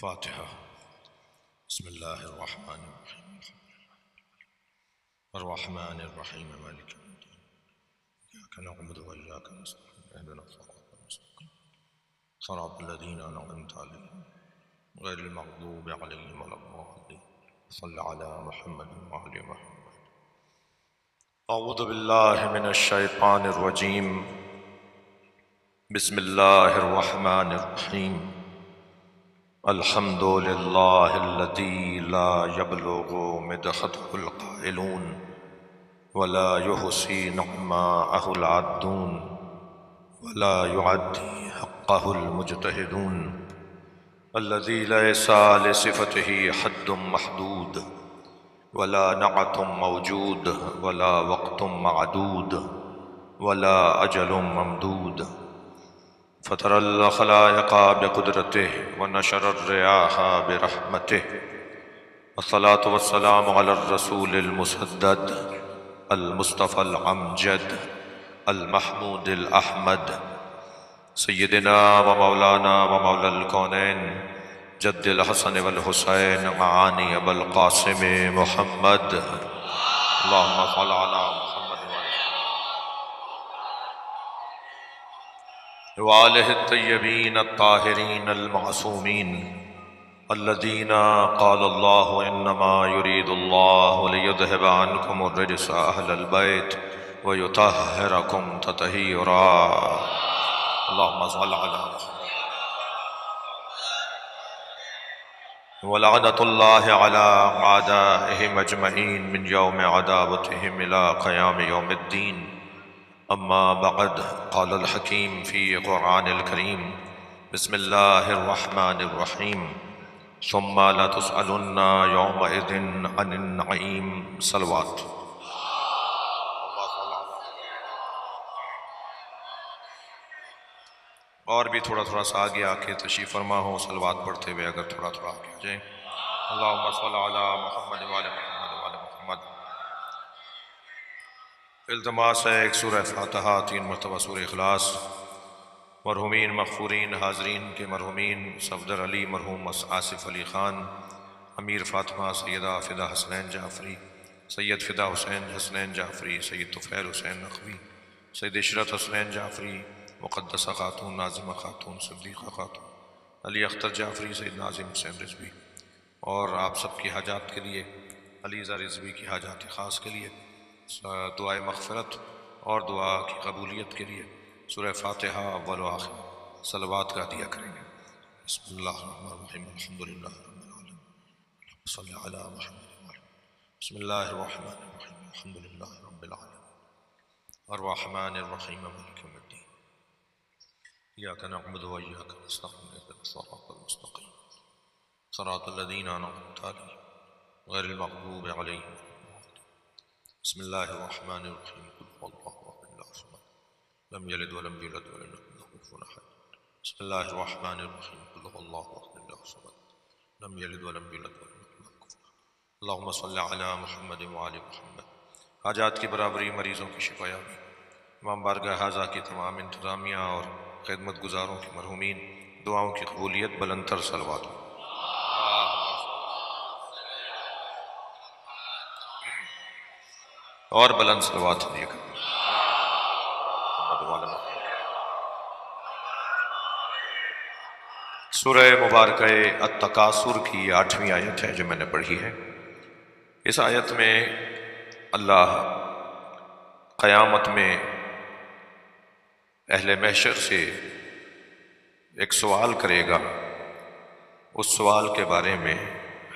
فاتحہ۔ بسم اللہ الرحمن الرحیم الرحمن الرحیم مالک یوم الدین ایاک نعبد و ایاک نستعین اہدنا الصراط المستقیم صراط الذین انعمت علیہم غیر المغضوب علیہم ولا الضالین صلی علی محمد وعلی محمد۔ اعوذ باللہ من الشیطان الرجیم، بسم اللہ الرحمن الرحیم۔ الحمد للہ الذی لا یبلغ مدحہ القائلون ولا یحصی نعماءہ العادون ولا یعدی حقہ المجتہدون، الذی لیس لصفتہ حد محدود ولا نعت موجود ولا وقت معدود ولا اجل ممدود، فطر الخلائق بقدرته ونشر الرياح برحمته، والصلاة والسلام على الرسول المسدد المصطفى الأمجد المحمود الأحمد سيدنا ومولانا ومولى الكونين جد الحسن والحسين معاني أبا القاسم محمد، اللهم صل على محمد وآلہ الطیبین الطاہرین المعصومین الذین قال اللہ انما یرید اللہ لیذہب عنکم الرجس اہل البیت ویطہرکم تطہیرا، اللہم صل علی محمد۔ ولعنۃ اللہ علی اعدائہم اجمعین من یوم عداوتہم الی قیام یوم الدین، اما بعد، قال الحکیم فی قرآن الکریم، بسم اللہ الرحمن الرحیم، ثم لتسألن یومئذ عن النعیم، صلوات۔ اور بھی تھوڑا تھوڑا سا آگے آ کے تشریف فرما ہو صلوات پڑھتے ہوئے اگر تھوڑا تھوڑا آگے آ جائیں۔ اللہم صل علی محمد وعلی محمد وعلی محمد۔ التماس ہے ایک سورہ فاتحہ، 3 مرتبہ سورہ اخلاص۔ مرحومین مغفورین حاضرین کے مرحومین صفدر علی مرحوم آصف علی خان، امیر فاطمہ سیدہ فدا حسنین جعفری، سید فدا حسین حسنین جعفری، سید طفیل حسین نقوی، سید عشرت حسنین جعفری، مقدسہ خاتون ناظمہ خاتون صدیقہ خاتون، علی اختر جعفری، سید ناظم حسین رضوی، اور آپ سب کی حاجات کے لیے، علیزہ رضوی کی حاجات خاص کے لیے دعائے مغفرت اور دعا کی قبولیت کے لیے سورہ فاتحہ اول و آخر صلوات کا دیا کریں گے۔ بسم اللہ الرحمن الرحیم، الحمدللہ رب العالمین، صلی علی محمد۔ بسم اللہ الرحمن الرحیم، الحمدللہ رب العالمین، الرحمن الرحیم، مالک یوم الدین، ایاک نعبد و ایاک نستعین، اہدنا الصراط المستقیم، صراط الذین انعمت علیہم غیر المغضوب علیہم۔ بسم اللہ الرحمن الرحیم، قل هو اللہ احد اللہ الصمد لم یلد ولم یولد ولم یکن له کفوا احد۔ بسم اللہ الرحمن الرحیم، قل هو اللہ احد اللہ الصمد لم یلد ولم یولد ولم یکن له کفوا احد۔ اللہم صل علی محمد وعلی محمد۔ حاجات کی برابری، مریضوں کی شفا یابی، امام بارگاہ حاضہ کی تمام انتظامیہ اور خدمت گزاروں کی مرحومین دعاؤں کی قبولیت، بلند تر صلوات ہو۔ اور بلند صلوات دیا کریں۔ سورہ مبارکہ التکاثر کی 8ویں آیت ہے جو میں نے پڑھی ہے۔ اس آیت میں اللہ قیامت میں اہل محشر سے ایک سوال کرے گا، اس سوال کے بارے میں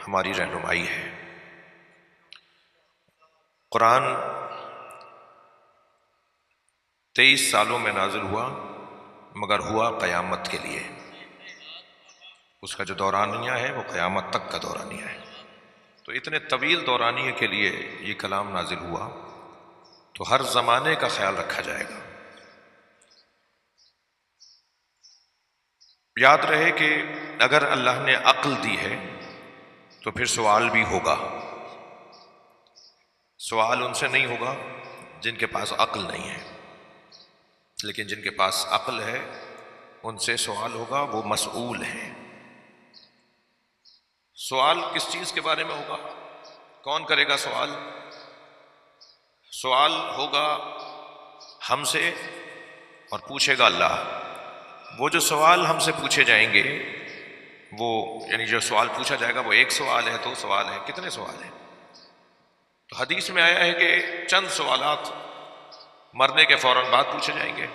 ہماری رہنمائی ہے۔ قرآن 23 سالوں میں نازل ہوا، مگر ہوا قیامت کے لیے۔ اس کا جو دورانیہ ہے وہ قیامت تک کا دورانیہ ہے۔ تو اتنے طویل دورانیے کے لیے یہ کلام نازل ہوا، تو ہر زمانے کا خیال رکھا جائے گا۔ یاد رہے کہ اگر اللہ نے عقل دی ہے تو پھر سوال بھی ہوگا۔ سوال ان سے نہیں ہوگا جن کے پاس عقل نہیں ہے، لیکن جن کے پاس عقل ہے ان سے سوال ہوگا، وہ مسئول ہیں۔ سوال کس چیز کے بارے میں ہوگا؟ کون کرے گا سوال؟ سوال ہوگا ہم سے اور پوچھے گا اللہ۔ وہ جو سوال ہم سے پوچھے جائیں گے وہ یعنی جو سوال پوچھا جائے گا وہ ایک سوال ہے، دو سوال ہے، کتنے سوال ہیں؟ تو حدیث میں آیا ہے کہ چند سوالات مرنے کے فوراً بعد پوچھے جائیں گے،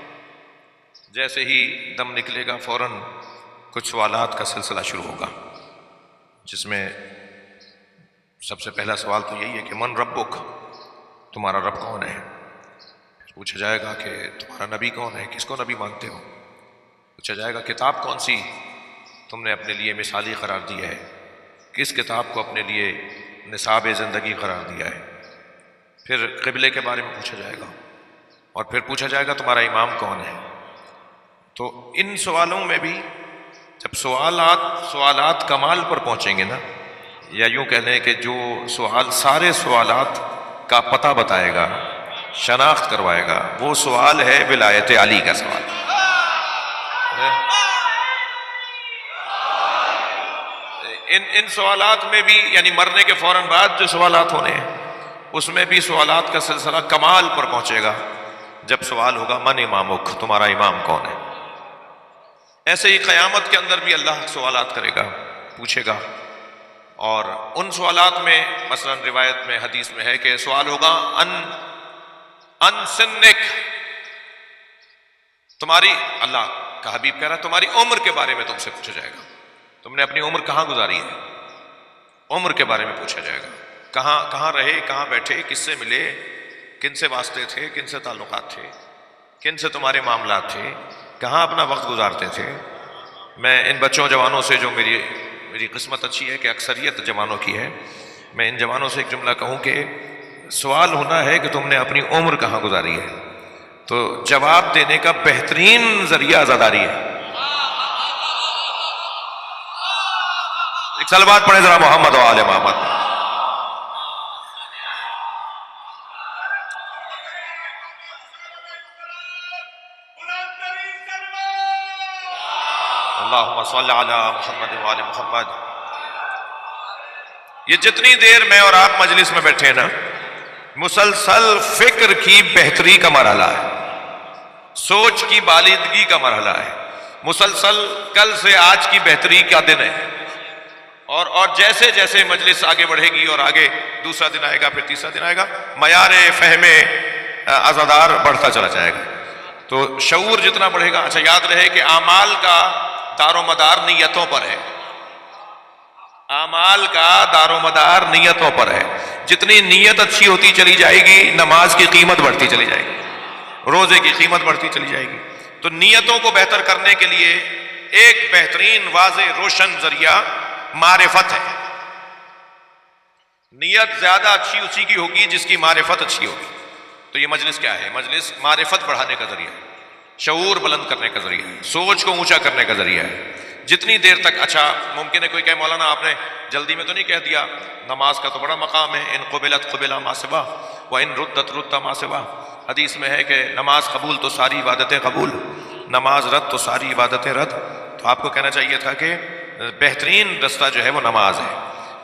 جیسے ہی دم نکلے گا فوراً کچھ سوالات کا سلسلہ شروع ہوگا، جس میں سب سے پہلا سوال تو یہی ہے کہ من ربک، تمہارا رب کون ہے؟ پھر پوچھا جائے گا کہ تمہارا نبی کون ہے، کس کو نبی مانتے ہو؟ پوچھا جائے گا کتاب کون سی تم نے اپنے لیے مثالی قرار دیا ہے، کس کتاب کو اپنے لیے نصاب زندگی قرار دیا ہے؟ پھر قبلے کے بارے میں پوچھا جائے گا، اور پھر پوچھا جائے گا تمہارا امام کون ہے؟ تو ان سوالوں میں بھی جب سوالات کمال پر پہنچیں گے نا، یا یوں کہہ لیں کہ جو سوال سارے سوالات کا پتہ بتائے گا، شناخت کروائے گا، وہ سوال ہے ولایت علی کا سوال۔ ان سوالات میں بھی یعنی مرنے کے فوراً بعد جو سوالات ہونے ہیں اس میں بھی سوالات کا سلسلہ کمال پر پہنچے گا جب سوال ہوگا من امامک، تمہارا امام کون ہے؟ ایسے ہی قیامت کے اندر بھی اللہ سوالات کرے گا، پوچھے گا، اور ان سوالات میں مثلا روایت میں حدیث میں ہے کہ سوال ہوگا ان سنک، تمہاری، اللہ کا حبیب کہہ رہا تمہاری عمر کے بارے میں تم سے پوچھا جائے گا، تم نے اپنی عمر کہاں گزاری ہے، عمر کے بارے میں پوچھا جائے گا، کہاں رہے، کہاں بیٹھے، کس سے ملے، کن سے واسطے تھے، کن سے تعلقات تھے، کن سے تمہارے معاملات تھے، کہاں اپنا وقت گزارتے تھے۔ میں ان بچوں جوانوں سے، جو میری قسمت اچھی ہے کہ اکثریت جوانوں کی ہے، میں ان جوانوں سے ایک جملہ کہوں کہ سوال ہونا ہے کہ تم نے اپنی عمر کہاں گزاری ہے، تو جواب دینے کا بہترین ذریعہ عزاداری ہے۔ ایک صلوات پڑھیں ذرا محمد و آل محمد۔ اللہم صلی علی محمد و آل محمد۔ یہ جتنی دیر میں اور آپ مجلس میں بیٹھے ہیں نا، مسلسل فکر کی بہتری کا مرحلہ ہے، سوچ کی بالیدگی کا مرحلہ ہے، مسلسل کل سے آج کی بہتری کا دن ہے، اور جیسے جیسے مجلس آگے بڑھے گی اور آگے دوسرا دن آئے گا، پھر تیسرا دن آئے گا، معیار فہم عزادار بڑھتا چلا جائے گا، تو شعور جتنا بڑھے گا۔ اچھا یاد رہے کہ اعمال کا دار و مدار نیتوں پر ہے، اعمال کا دار و مدار نیتوں پر ہے، جتنی نیت اچھی ہوتی چلی جائے گی نماز کی قیمت بڑھتی چلی جائے گی، روزے کی قیمت بڑھتی چلی جائے گی۔ تو نیتوں کو بہتر کرنے کے لیے ایک بہترین واضح روشن ذریعہ معرفت ہے۔ نیت زیادہ اچھی اسی کی ہوگی جس کی معرفت اچھی ہوگی۔ تو یہ مجلس کیا ہے؟ مجلس معرفت بڑھانے کا ذریعہ ہے، شعور بلند کرنے کا ذریعہ ہے، سوچ کو اونچا کرنے کا ذریعہ ہے۔ جتنی دیر تک، اچھا ممکن ہے کوئی کہے مولانا آپ نے جلدی میں تو نہیں کہہ دیا، نماز کا تو بڑا مقام ہے، ان قبلت قبلا ما سوا وان ردت رد ما سوا۔ حدیث میں ہے کہ نماز قبول تو ساری عبادتیں قبول، نماز رد تو ساری عبادتیں رد۔ تو آپ کو کہنا چاہیے تھا کہ بہترین رستہ جو ہے وہ نماز ہے۔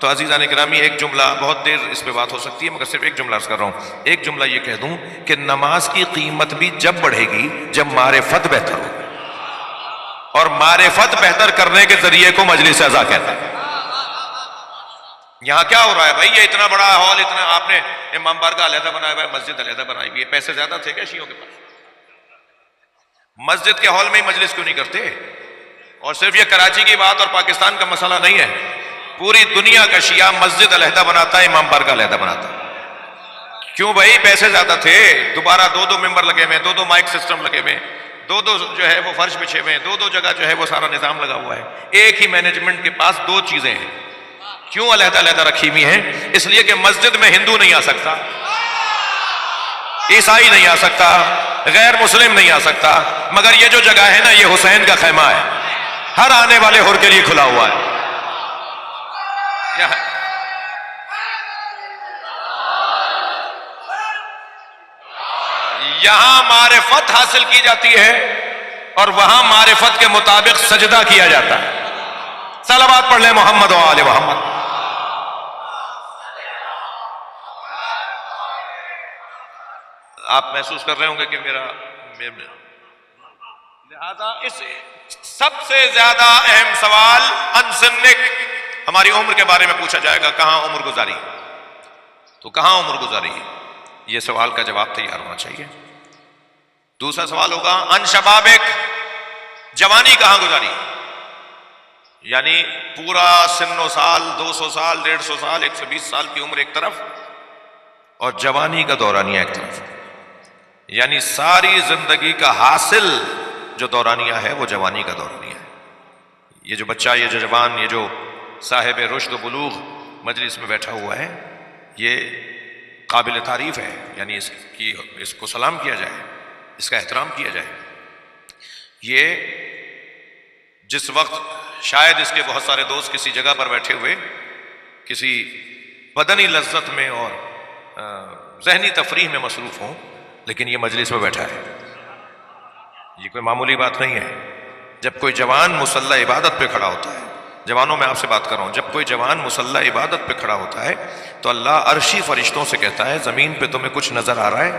تو عزیزان گرامی، ایک جملہ، بہت دیر اس پہ بات ہو سکتی ہے مگر صرف ایک جملہ عرض کر رہا ہوں، ایک جملہ یہ کہہ دوں کہ نماز کی قیمت بھی جب بڑھے گی جب معرفت بہتر ہو، اور معرفت بہتر کرنے کے ذریعے کو مجلس اعزا کہتا ہے۔ یہاں کیا ہو رہا ہے بھائی؟ یہ اتنا بڑا ہال، اتنا آپ نے امام بارگاہ علیحدہ بنایا ہوا ہے، مسجد علیحدہ بنائی ہوئی ہے، پیسے زیادہ تھے کیا شیعوں کے پاس؟ مسجد کے ہال میں ہی مجلس کیوں نہیں کرتے؟ اور صرف یہ کراچی کی بات اور پاکستان کا مسئلہ نہیں ہے، پوری دنیا کا شیعہ مسجد علیحدہ بناتا ہے، امام بارگاہ علیحدہ بناتا ہے۔ کیوں بھائی؟ پیسے زیادہ تھے، دوبارہ دو ممبر لگے ہوئے، دو مائک سسٹم لگے ہوئے، دو جو ہے وہ فرش بچھے ہوئے، دو جگہ جو ہے وہ سارا نظام لگا ہوا ہے، ایک ہی مینجمنٹ کے پاس دو چیزیں ہیں۔ کیوں علیحدہ علیحدہ رکھی ہوئی ہیں؟ اس لیے کہ مسجد میں ہندو نہیں آ سکتا، عیسائی نہیں آ سکتا، غیر مسلم نہیں آ سکتا، مگر یہ جو جگہ ہے نا، یہ حسین کا خیمہ ہے، ہر آنے والے حر کے لیے کھلا ہوا ہے۔ یہاں معرفت حاصل کی جاتی ہے اور وہاں معرفت کے مطابق سجدہ کیا جاتا ہے۔ صلوات پڑھ لیں محمد و آل محمد۔ آپ محسوس کر رہے ہوں گے کہ لہذا اس سب سے زیادہ اہم سوال ان سنک، ہماری عمر کے بارے میں پوچھا جائے گا، کہاں عمر گزاری؟ تو کہاں عمر گزاری؟ یہ سوال کا جواب تیار ہونا چاہیے۔ دوسرا سوال ہوگا ان شبابک، جوانی کہاں گزاری؟ یعنی پورا سن و سال، 200 سال، 150 سال، 120 سال کی عمر ایک طرف اور جوانی کا دورانیہ ایک طرف، یعنی ساری زندگی کا حاصل جو دورانیہ ہے وہ جوانی کا دورانیہ ہے۔ یہ جو بچہ، یہ جو جوان، یہ جو صاحب رشد و بلوغ مجلس میں بیٹھا ہوا ہے، یہ قابل تعریف ہے، یعنی اس کو سلام کیا جائے، اس کا احترام کیا جائے۔ یہ جس وقت شاید اس کے بہت سارے دوست کسی جگہ پر بیٹھے ہوئے کسی بدنی لذت میں اور ذہنی تفریح میں مصروف ہوں، لیکن یہ مجلس میں بیٹھا ہے، یہ کوئی معمولی بات نہیں ہے۔ جب کوئی جوان مصلی عبادت پہ کھڑا ہوتا ہے، جوانوں میں آپ سے بات کر رہا ہوں، جب کوئی جوان مصلی عبادت پہ کھڑا ہوتا ہے تو اللہ عرشی فرشتوں سے کہتا ہے زمین پہ تمہیں کچھ نظر آ رہا ہے؟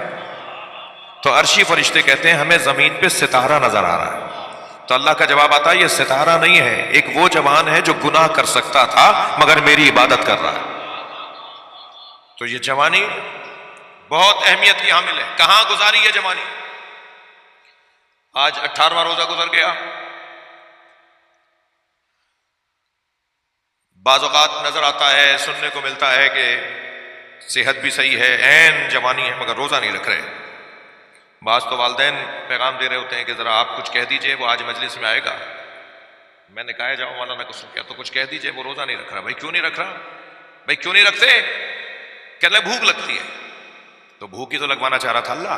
تو عرشی فرشتے کہتے ہیں ہمیں زمین پہ ستارہ نظر آ رہا ہے۔ تو اللہ کا جواب آتا ہے یہ ستارہ نہیں ہے، ایک وہ جوان ہے جو گناہ کر سکتا تھا مگر میری عبادت کر رہا ہے۔ تو یہ جوانی بہت اہمیت کی حامل ہے۔ کہاں گزاری ہے جوانی؟ آج 18واں روزہ گزر گیا، بعض اوقات نظر آتا ہے، سننے کو ملتا ہے کہ صحت بھی صحیح ہے، عین جوانی ہے مگر روزہ نہیں رکھ رہے۔ بعض تو والدین پیغام دے رہے ہوتے ہیں کہ ذرا آپ کچھ کہہ دیجئے، وہ آج مجلس میں آئے گا۔ میں نے کہا جاؤ مولانا کو کیا تو کچھ کہہ دیجئے، وہ روزہ نہیں رکھ رہا۔ بھائی کیوں نہیں رکھ رہا؟ بھائی کیوں نہیں رکھتے؟ کہنے لگے بھوک لگتی ہے۔ تو بھوک ہی تو لگوانا چاہ رہا تھا اللہ۔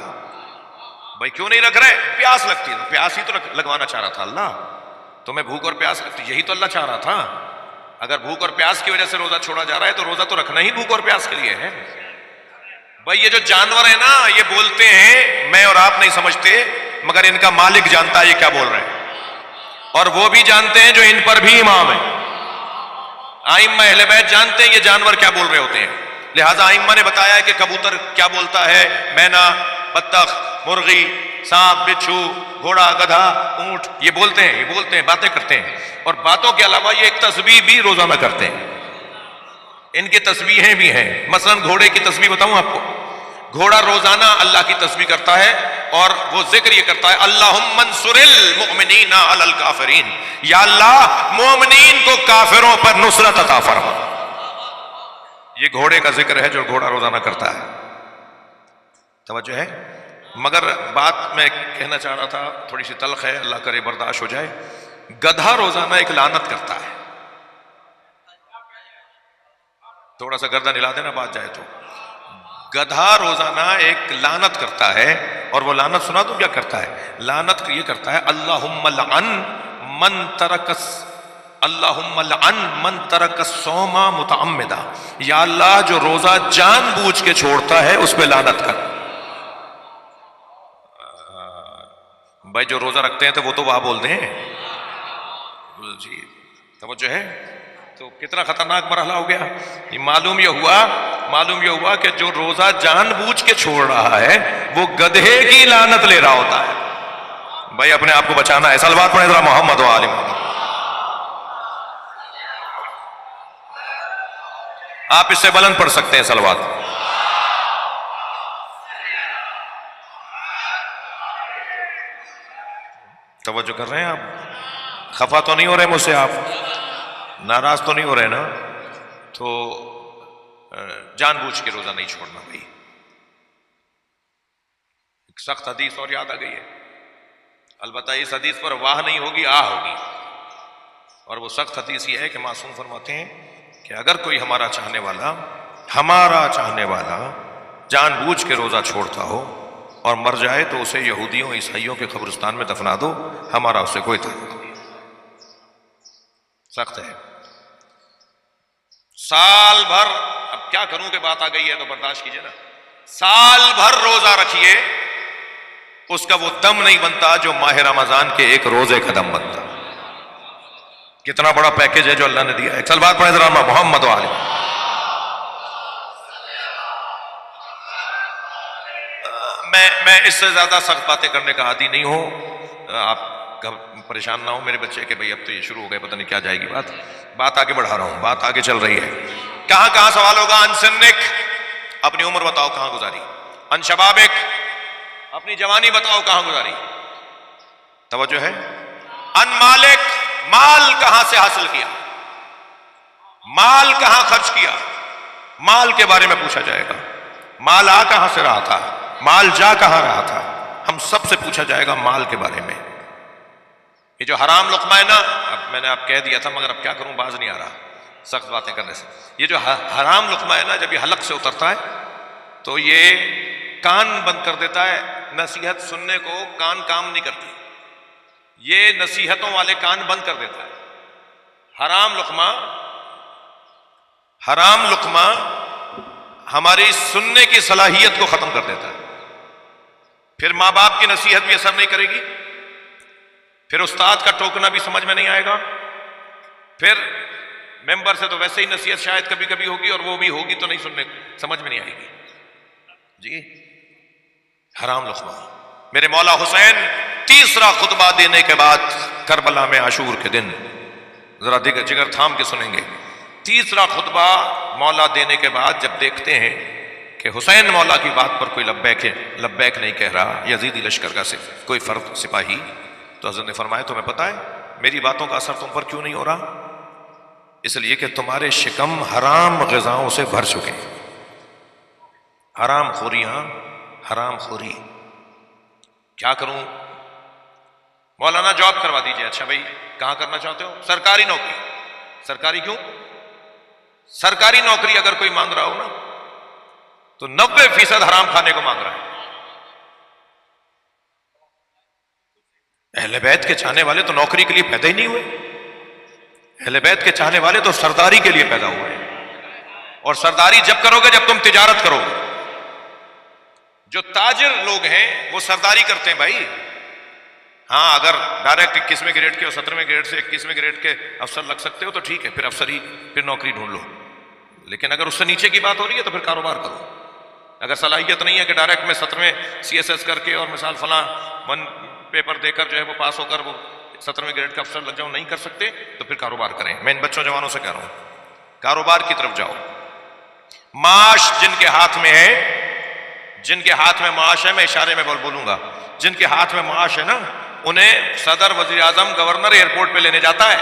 بھائی کیوں نہیں رکھ رہے؟ پیاس لگتی ہے، پیاس ہی تو لگوانا چاہ رہا تھا اللہ۔ تمہیں بھوک اور پیاس لگتی، یہی تو اللہ چاہ رہا تھا۔ اگر بھوک اور پیاس کی وجہ سے روزہ چھوڑا جا رہا ہے تو روزہ تو رکھنا ہی بھوک اور پیاس کے لیے ہے۔ بھائی یہ جو جانور ہیں نا، یہ بولتے ہیں، میں اور آپ نہیں سمجھتے مگر ان کا مالک جانتا ہے یہ کیا بول رہے ہیں، اور وہ بھی جانتے ہیں جو ان پر بھی امام ہیں۔ ائمہ اہل بیت جانتے ہیں یہ جانور کیا بول رہے ہوتے ہیں، لہٰذا ائمہ نے بتایا ہے کہ کبوتر کیا بولتا ہے، مینا، بطخ، مرغی، سانپ، بچھو، گھوڑا، گدھا، اونٹ، یہ بولتے ہیں، باتیں کرتے ہیں، اور باتوں کے علاوہ یہ ایک تسبیح بھی روزانہ کرتے ہیں۔ ان کی تسبیحیں بھی ہیں۔ مثلا گھوڑے کی تسبیح بتاؤں آپ کو، گھوڑا روزانہ اللہ کی تسبیح کرتا ہے اور وہ ذکر یہ کرتا ہے اللہم انصر المؤمنین علی الکافرین، یا اللہ مومنین کو کافروں پر نصرت عطا فرما۔ یہ گھوڑے کا ذکر ہے جو گھوڑا روزانہ کرتا ہے۔ توجہ ہے؟ مگر بات میں کہنا چاہ رہا تھا تھوڑی سی تلخ ہے، اللہ کرے برداشت ہو جائے۔ گدھا روزانہ ایک لعنت کرتا ہے، تھوڑا سا گردن ہلا دینا بات جائے تو۔ گدھا روزانہ ایک لعنت کرتا ہے، اور وہ لعنت سنا تو کیا کرتا ہے؟ لعنت یہ کرتا ہے اللہم لعن من ترک الصوم متعمدا، یا اللہ جو روزہ جان بوجھ کے چھوڑتا ہے اس پہ لعنت کر۔ بھائی جو روزہ رکھتے ہیں تو وہ تو وہاں بول دیں جی، توجہ ہے؟ تو کتنا خطرناک مرحلہ ہو گیا۔ معلوم یہ ہوا کہ جو روزہ جان بوجھ کے چھوڑ رہا ہے وہ گدھے کی لعنت لے رہا ہوتا ہے۔ بھائی اپنے آپ کو بچانا ہے۔ صلوات پڑھیں ذرا محمد و آل محمد۔ آپ اس سے بلند پڑھ سکتے ہیں صلوات۔ توجہ کر رہے ہیں آپ؟ خفا تو نہیں ہو رہے مجھ سے؟ آپ ناراض تو نہیں ہو رہے نا؟ تو جان بوجھ کے روزہ نہیں چھوڑنا بھائی۔ ایک سخت حدیث اور یاد آ گئی ہے، البتہ اس حدیث پر واہ نہیں ہوگی، آہ ہوگی، اور وہ سخت حدیث یہ ہے کہ معصوم فرماتے ہیں کہ اگر کوئی ہمارا چاہنے والا جان بوجھ کے روزہ چھوڑتا ہو اور مر جائے تو اسے یہودیوں عیسائیوں کے قبرستان میں دفنا دو، ہمارا اس سے کوئی تعلق نہیں۔ سخت ہے۔ سال بھر، اب کیا کروں کہ بات آ گئی ہے تو برداشت کیجئے نا، سال بھر روزہ رکھیے، اس کا وہ دم نہیں بنتا جو ماہ رمضان کے ایک روزے کا دم بنتا۔ کتنا بڑا پیکج ہے جو اللہ نے دیا ہے۔ چل بات پڑھیں ذرا محمد و آل۔ میں میں اس سے زیادہ سخت باتیں کرنے کا عادی نہیں ہوں. آپ پریشان نہ ہو میرے بچے کہ بھئی اب تو یہ شروع ہو گئے، پتہ نہیں کیا جائے گی بات آگے بڑھا رہا ہوں، بات آگے چل رہی ہے. کہاں کہاں سوال ہوگا؟ ان سنک، اپنی عمر بتاؤ کہاں گزاری. ان شبابک، اپنی جوانی بتاؤ کہاں گزاری. توجہ ہے. ان مالک، مال کہاں سے حاصل کیا، مال کہاں خرچ کیا، مال کے بارے میں پوچھا جائے گا. مال آ کہاں سے رہا تھا، مال جا کہاں رہا تھا، ہم سب سے پوچھا جائے گا مال کے بارے میں. یہ جو حرام لقمہ ہے نا، اب میں نے آپ کہہ دیا تھا مگر اب کیا کروں، باز نہیں آ رہا سخت باتیں کرنے سے. یہ جو حرام لقمہ ہے نا، جب یہ حلق سے اترتا ہے تو یہ کان بند کر دیتا ہے. نصیحت سننے کو کان کام نہیں کرتی، یہ نصیحتوں والے کان بند کر دیتا ہے. حرام لقمہ ہماری سننے کی صلاحیت کو ختم کر دیتا ہے. پھر ماں باپ کی نصیحت بھی اثر نہیں کرے گی، پھر استاد کا ٹوکنا بھی سمجھ میں نہیں آئے گا، پھر ممبر سے تو ویسے ہی نصیحت شاید کبھی کبھی ہوگی اور وہ بھی ہوگی تو نہیں سننے سمجھ میں نہیں آئے گی. جی حرام لقمہ. میرے مولا حسین تیسرا خطبہ دینے کے بعد کربلا میں عاشور کے دن، ذرا جگر تھام کے سنیں گے، تیسرا خطبہ مولا دینے کے بعد جب دیکھتے ہیں کہ حسین مولا کی بات پر کوئی لبیک نہیں کہہ رہا، یزیدی لشکر کا کوئی فرد سپاہی، تو حضرت نے فرمایا تمہیں پتہ ہے میری باتوں کا اثر تم پر کیوں نہیں ہو رہا؟ اس لیے کہ تمہارے شکم حرام غذاؤں سے بھر چکے. حرام خوریاں، حرام خوری. کیا کروں؟ مولانا جاب کروا دیجئے. اچھا بھائی کہاں کرنا چاہتے ہو؟ سرکاری نوکری. سرکاری کیوں؟ سرکاری نوکری اگر کوئی مانگ رہا ہو نا تو 90% حرام کھانے کو مانگ رہا ہے. اہل بیت کے چاہنے والے تو نوکری کے لیے پیدا ہی نہیں ہوئے. اہل بیت کے چاہنے والے تو سرداری کے لیے پیدا ہوئے ہیں. اور سرداری جب کرو گے جب تم تجارت کرو گے. جو تاجر لوگ ہیں وہ سرداری کرتے ہیں بھائی. ہاں اگر ڈائریکٹ 21ویں گریڈ کے اور 17ویں گریڈ سے 21ویں گریڈ کے افسر لگ سکتے ہو تو ٹھیک ہے، پھر افسری، پھر نوکری ڈھونڈ لو. لیکن اگر اس سے نیچے کی بات ہو رہی ہے تو پھر کاروبار کرو. اگر صلاحیت نہیں ہے کہ ڈائریکٹ میں 17ویں CSS کر کے اور مثال فلاں 1 پیپر دے کر جو ہے وہ پاس ہو کر وہ 17ویں گریڈ کا افسر لگ جاؤ، نہیں کر سکتے تو پھر کاروبار کریں. میں ان بچوں جوانوں سے کہہ رہا ہوں کاروبار کی طرف جاؤ. معاش جن کے ہاتھ میں ہے، جن کے ہاتھ میں معاش ہے، میں اشارے میں بولوں گا، جن کے ہاتھ میں معاش ہے نا انہیں صدر، وزیر اعظم، گورنر ایئرپورٹ پہ لینے جاتا ہے.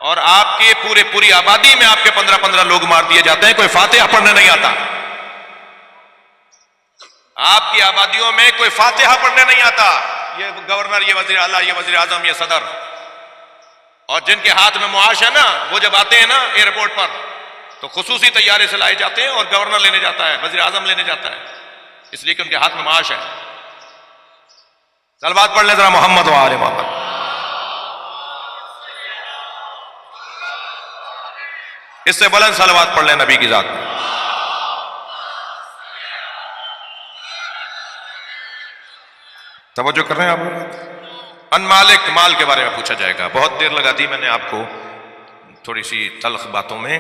اور آپ کی پوری آبادی میں آپ کے 15 لوگ مار دیے جاتے ہیں، کوئی فاتحہ پڑھنے نہیں آتا. آپ کی آبادیوں میں کوئی فاتحہ پڑھنے نہیں آتا. یہ گورنر، یہ وزیر اعلیٰ، یہ وزیر اعظم، یہ صدر. اور جن کے ہاتھ میں معاش ہے نا وہ جب آتے ہیں نا ایئرپورٹ پر تو خصوصی طیارے سے لائے جاتے ہیں اور گورنر لینے جاتا ہے، وزیر اعظم لینے جاتا ہے، اس لیے کہ ان کے ہاتھ میں معاش ہے. صلوات پڑھ لیں ذرا محمد و آل محمد. اس سے بلند صلوات پڑھ لیں نبی کی ذات میں. توجہ کر رہے ہیں آپ؟ ان مالک، مال کے بارے میں پوچھا جائے گا. بہت دیر لگا دی میں نے آپ کو تھوڑی سی تلخ باتوں میں.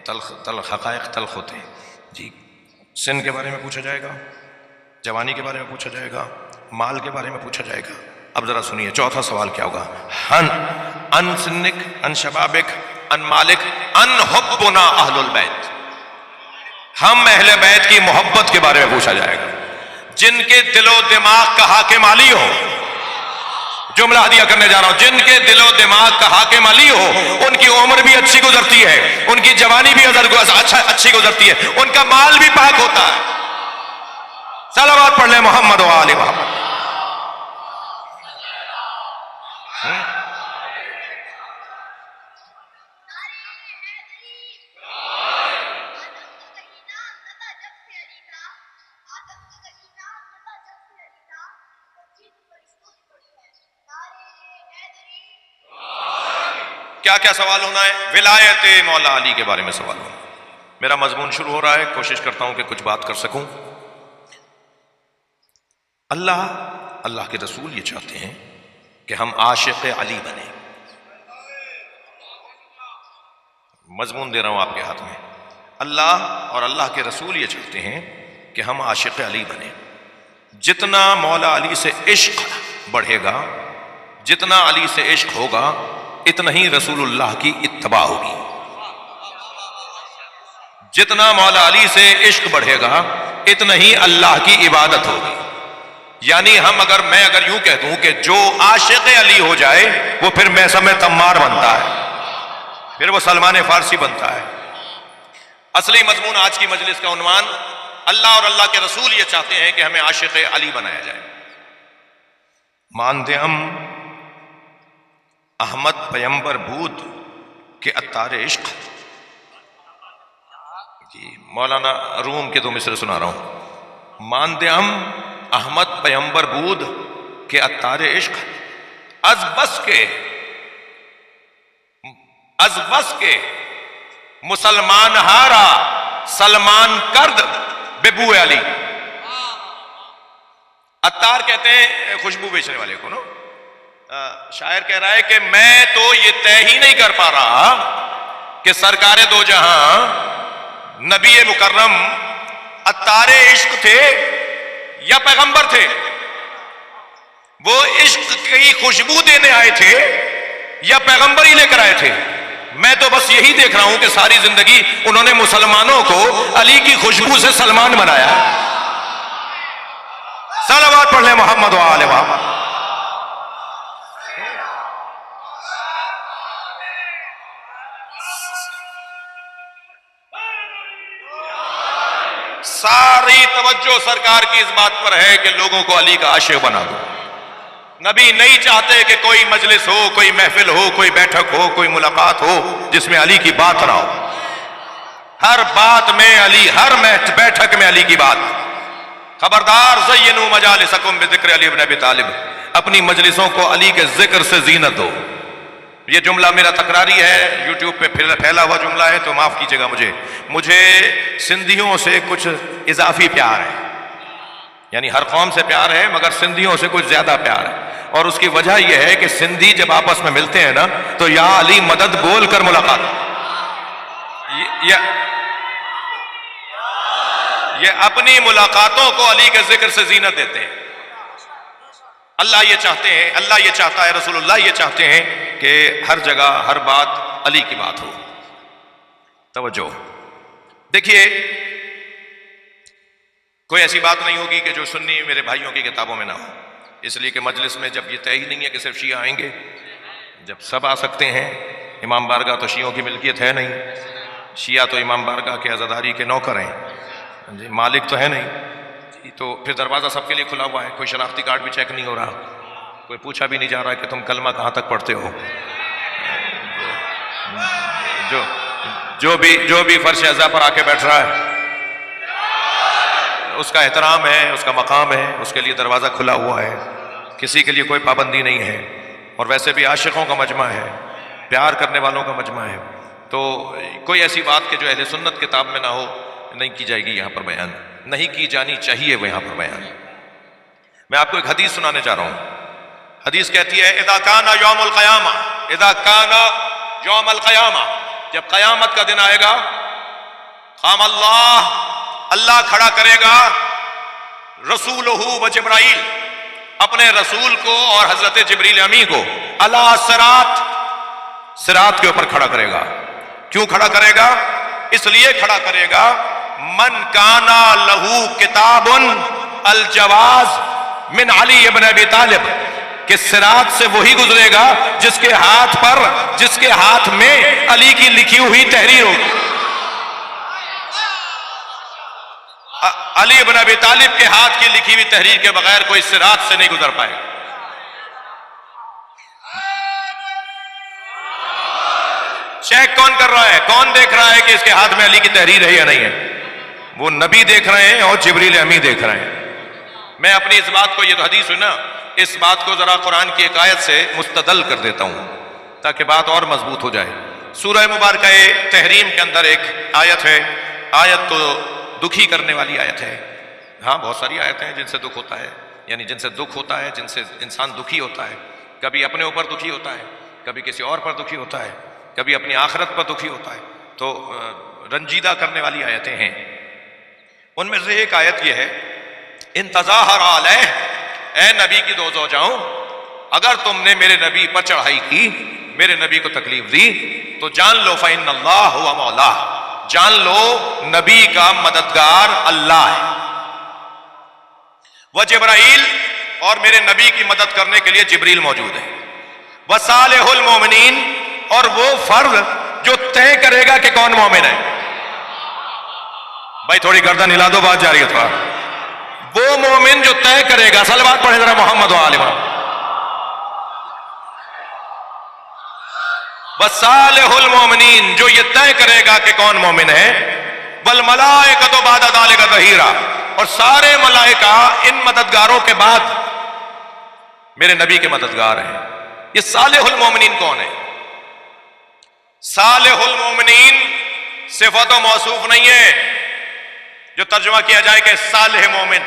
تلخ حقائق تلخ ہوتے ہیں جی. سن کے بارے میں پوچھا جائے گا، جوانی کے بارے میں پوچھا جائے گا، مال کے بارے میں پوچھا جائے گا. اب ذرا سنیے چوتھا سوال کیا ہوگا. ان سنک، ان شبابک، ان مالک، ان حبنا اہل البیت. ہم اہل بیت کی محبت کے بارے میں پوچھا جائے گا. جن کے دل و دماغ کا حاکم علی ہو، جملہ ہدیہ کرنے جا رہا ہوں، جن کے دل و دماغ کا حاکم علی ہو، ان کی عمر بھی اچھی گزرتی ہے، ان کی جوانی بھی اچھی گزرتی ہے، ان کا مال بھی پاک ہوتا ہے. صلوات پڑھ لیں محمد و آل محمد. کیا کیا سوال ہونا ہے؟ ولایت مولا علی کے بارے میں سوال ہونا. میرا مضمون شروع ہو رہا ہے، کوشش کرتا ہوں کہ کچھ بات کر سکوں. اللہ کے رسول یہ چاہتے ہیں کہ ہم عاشق علی بنیں. مضمون دے رہا ہوں آپ کے ہاتھ میں. اللہ اور اللہ کے رسول یہ چاہتے ہیں کہ ہم عاشق علی بنیں. جتنا مولا علی سے عشق بڑھے گا، جتنا علی سے عشق ہوگا، اتنا ہی رسول اللہ کی اتباع ہوگی. جتنا مولا علی سے عشق بڑھے گا اتنا ہی اللہ کی عبادت ہوگی. یعنی میں اگر یوں کہہ دوں کہ جو عاشق علی ہو جائے وہ پھر میثم تمار بنتا ہے، پھر وہ سلمان فارسی بنتا ہے. اصلی مضمون آج کی مجلس کا عنوان، اللہ اور اللہ کے رسول یہ چاہتے ہیں کہ ہمیں عاشق علی بنایا جائے. ماندے ہم احمد پیمبر بود کے عطار عشق. جی مولانا روم کے دو مصرے سنا رہا ہوں. ماندے ہم احمد پیمبر بود کے عطار عشق، از بس کے مسلمان ہارا سلمان کرد ببو علی. عطار کہتے ہیں خوشبو بیچنے والے کو. شاعر کہہ رہا ہے کہ میں تو یہ طے ہی نہیں کر پا رہا کہ سرکار دو جہاں نبی مکرم عطار عشق تھے یا پیغمبر تھے. وہ عشق کی خوشبو دینے آئے تھے یا پیغمبر ہی لے کر آئے تھے؟ میں تو بس یہی دیکھ رہا ہوں کہ ساری زندگی انہوں نے مسلمانوں کو علی کی خوشبو سے سلمان بنایا. صلوات پڑھ لیں محمد و آل محمد. ساری توجہ سرکار کی اس بات پر ہے کہ لوگوں کو علی کا عاشق بنا دو. نبی نہیں چاہتے کہ کوئی مجلس ہو، کوئی محفل ہو، کوئی بیٹھک ہو، کوئی ملاقات ہو جس میں علی کی بات نہ ہو. ہر بات میں علی، ہر بیٹھک میں علی کی بات. خبردار زینوا مجالسکم بذکر علی بن ابی طالب. اپنی مجلسوں کو علی کے ذکر سے زینت دو. یہ جملہ میرا تکراری ہے، یوٹیوب پہ پھیلا ہوا جملہ ہے تو معاف کیجئے گا مجھے سندھیوں سے کچھ اضافی پیار ہے. یعنی ہر قوم سے پیار ہے مگر سندھیوں سے کچھ زیادہ پیار ہے. اور اس کی وجہ یہ ہے کہ سندھی جب آپس میں ملتے ہیں نا تو یا علی مدد بول کر ملاقات. یہ اپنی ملاقاتوں کو علی کے ذکر سے زینت دیتے ہیں. اللہ یہ چاہتے ہیں، اللہ یہ چاہتا ہے، رسول اللہ یہ چاہتے ہیں کہ ہر جگہ ہر بات علی کی بات ہو. توجہ دیکھیے، کوئی ایسی بات نہیں ہوگی کہ جو سنی میرے بھائیوں کی کتابوں میں نہ ہو. اس لیے کہ مجلس میں جب یہ طے ہی نہیں ہے کہ صرف شیعہ آئیں گے، جب سب آ سکتے ہیں. امام بارگاہ تو شیعوں کی ملکیت ہے نہیں، شیعہ تو امام بارگاہ کے عزاداری کے نوکر ہیں، جی مالک تو ہے نہیں. تو پھر دروازہ سب کے لیے کھلا ہوا ہے. کوئی شناختی کارڈ بھی چیک نہیں ہو رہا، کوئی پوچھا بھی نہیں جا رہا کہ تم کلمہ کہاں تک پڑھتے ہو. جو بھی فرش اعضاء پر آ کے بیٹھ رہا ہے اس کا احترام ہے، اس کا مقام ہے، اس کے لیے دروازہ کھلا ہوا ہے، کسی کے لیے کوئی پابندی نہیں ہے. اور ویسے بھی عاشقوں کا مجمع ہے، پیار کرنے والوں کا مجمع ہے. تو کوئی ایسی بات کہ جو اہل سنت کتاب میں نہ ہو نہیں کی جائے گی یہاں پر بیان، نہیں کی جانی چاہیے وہ یہاں پر بیان. میں آپ کو ایک حدیث سنانے چاہ رہا ہوں. حدیث کہتی ہے اذا کان یوم القیامہ، اذا کان یوم القیامہ، جب قیامت کا دن آئے گا، قام اللہ کھڑا کرے گا رسولہ و جبرائیل، اپنے رسول کو اور حضرت جبریل امی کو، علی صراط کے اوپر کھڑا کرے گا. کیوں کھڑا کرے گا؟ اس لیے کھڑا کرے گا من کانا لہو کتاب الجواز من علی ابن ابی طالب، کہ صراط سے وہی گزرے گا جس کے ہاتھ میں علی کی لکھی ہوئی تحریر ہوگی. علی ابن ابی طالب کے ہاتھ کی لکھی ہوئی تحریر کے بغیر کوئی صراط سے نہیں گزر پائے گا. چیک کون کر رہا ہے؟ کون دیکھ رہا ہے کہ اس کے ہاتھ میں علی کی تحریر ہے یا نہیں ہے؟ وہ نبی دیکھ رہے ہیں اور جبریل امی دیکھ رہے ہیں. میں اپنی اس بات کو، یہ تو حدیث ہوئی نا، اس بات کو ذرا قرآن کی ایک آیت سے مستدل کر دیتا ہوں تاکہ بات اور مضبوط ہو جائے. سورہ مبارکہ تحریم کے اندر ایک آیت ہے، آیت تو دکھی کرنے والی آیت ہے. ہاں بہت ساری آیتیں ہیں جن سے دکھ ہوتا ہے، یعنی جن سے دکھ ہوتا ہے، جن سے انسان دکھی ہوتا ہے. کبھی اپنے اوپر دکھی ہوتا ہے، کبھی کسی اور پر دکھی ہوتا ہے، کبھی اپنی آخرت پر دکھی ہوتا ہے. تو رنجیدہ کرنے والی آیتیں ہیں. ان میں سے ایک آیت یہ ہے، ان تظاہر علیہ، اے نبی کی دو زوجاؤں، اگر تم نے میرے نبی پر چڑھائی کی، میرے نبی کو تکلیف دی، تو جان لو فإن اللہ ہوا مولا، جان لو نبی کا مددگار اللہ ہے، وہ جبرائیل، اور میرے نبی کی مدد کرنے کے لیے جبریل موجود ہے، وصالح المومنین، اور وہ فرد جو طے کرے گا کہ کون مومن ہے۔ بھائی تھوڑی گردن ہلا دو، بات جاری ہے تھوڑا۔ وہ مومن جو طے کرے گا، صلوات پڑھے ذرا محمد و آل محمد۔ وصالح المومنین، جو یہ طے کرے گا کہ کون مومن ہے، والملائکۃ بعد ذلک ظہیرا، اور سارے ملائکہ ان مددگاروں کے بعد میرے نبی کے مددگار ہیں۔ یہ صالح المومنین کون ہے؟ صالح المومنین صفت و موصوف نہیں ہے جو ترجمہ کیا جائے کہ صالح مومن،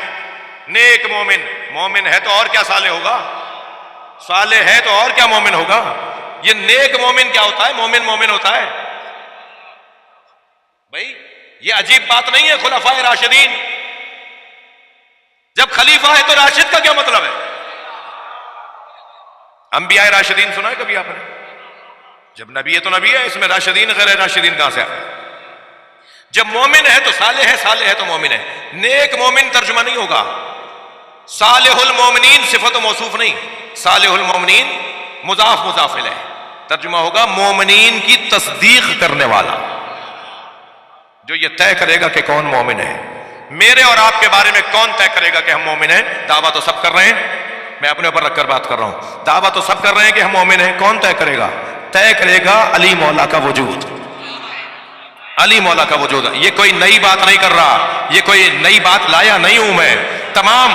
نیک مومن۔ مومن ہے تو اور کیا صالح ہوگا؟ صالح ہے تو اور کیا مومن ہوگا؟ یہ نیک مومن کیا ہوتا ہے؟ مومن مومن ہوتا ہے۔ بھائی یہ عجیب بات نہیں ہے خلفائے راشدین۔ جب خلیفہ ہے تو راشد کا کیا مطلب ہے؟ انبیاء راشدین سنا ہے کبھی آپ نے؟ جب نبی ہے تو نبی ہے، اس میں راشدین غیر راشدین کہاں سے آئے؟ جب مومن ہے تو صالح ہے، صالح ہے تو مومن ہے۔ نیک مومن ترجمہ نہیں ہوگا، صالح المومنین صفت و موصوف نہیں، صالح المومنین مضاف مضاف الیہ، ترجمہ ہوگا مومنین کی تصدیق کرنے والا، جو یہ طے کرے گا کہ کون مومن ہے۔ میرے اور آپ کے بارے میں کون طے کرے گا کہ ہم مومن ہیں؟ دعویٰ تو سب کر رہے ہیں، میں اپنے اوپر رکھ کر بات کر رہا ہوں، دعویٰ تو سب کر رہے ہیں کہ ہم مومن ہیں، کون طے کرے گا؟ طے کرے گا علی مولا کا وجود، علی مولا کا وجود۔ یہ کوئی نئی بات نہیں کر رہا، یہ کوئی نئی بات لایا نہیں ہوں میں۔ تمام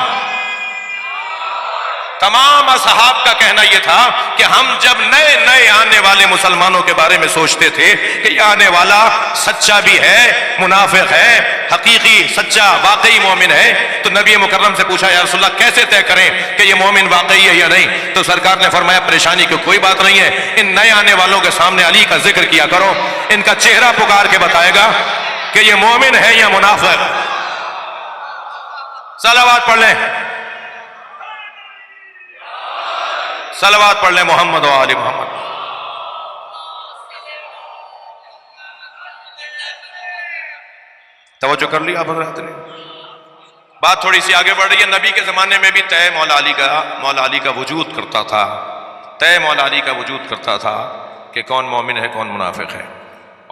اصحاب کا کہنا یہ تھا کہ ہم جب نئے نئے آنے والے مسلمانوں کے بارے میں سوچتے تھے کہ یہ آنے والا سچا بھی ہے، منافق ہے، حقیقی سچا واقعی مومن ہے، تو نبی مکرم سے پوچھا یا رسول اللہ کیسے طے کریں کہ یہ مومن واقعی ہے یا نہیں؟ تو سرکار نے فرمایا پریشانی کی کوئی بات نہیں ہے، ان نئے آنے والوں کے سامنے علی کا ذکر کیا کرو، ان کا چہرہ پکار کے بتائے گا کہ یہ مومن ہے یا منافق۔ صلوات پڑھ لیں، صلوات پڑھ لیں محمد و آل محمد۔ توجہ کر لی آپ حضرات نے؟ بات تھوڑی سی آگے بڑھ رہی ہے۔ نبی کے زمانے میں بھی طے مولا علی کا وجود کرتا تھا، طے مولا علی کا وجود کرتا تھا کہ کون مومن ہے کون منافق ہے۔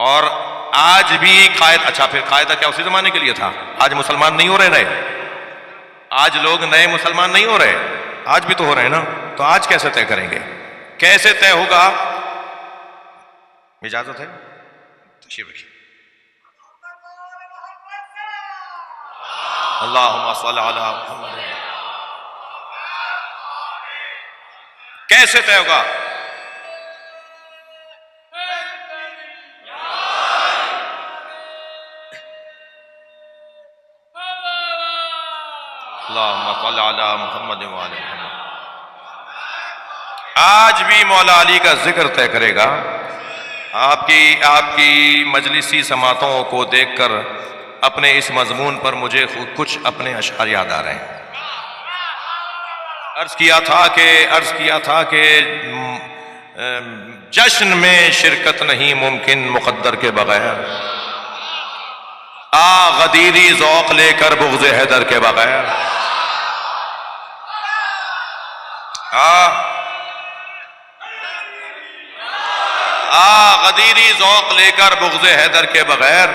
اور آج بھی قائد، اچھا پھر قاعدہ کیا اسی زمانے کے لیے تھا؟ آج مسلمان نہیں ہو رہے نئے، آج لوگ نئے مسلمان نہیں ہو رہے، آج بھی تو ہو رہے ہیں نا، تو آج کیسے طے کریں گے؟ کیسے طے ہوگا؟ اجازت ہے تشریف رکھیے۔ اللہم صلی علی محمد۔ کیسے طے ہوگا؟ اللہم صلی علی محمد و آل محمد۔ آج بھی مولا علی کا ذکر طے کرے گا۔ آپ کی مجلسی سماعتوں کو دیکھ کر اپنے اس مضمون پر مجھے کچھ اپنے اشعار یاد آ رہے ہیں۔ عرض کیا تھا کہ جشن میں شرکت نہیں ممکن مقدر کے بغیر، غدیری ذوق لے کر بغض حیدر کے بغیر، غدیری ذوق لے کر بغض حیدر کے بغیر۔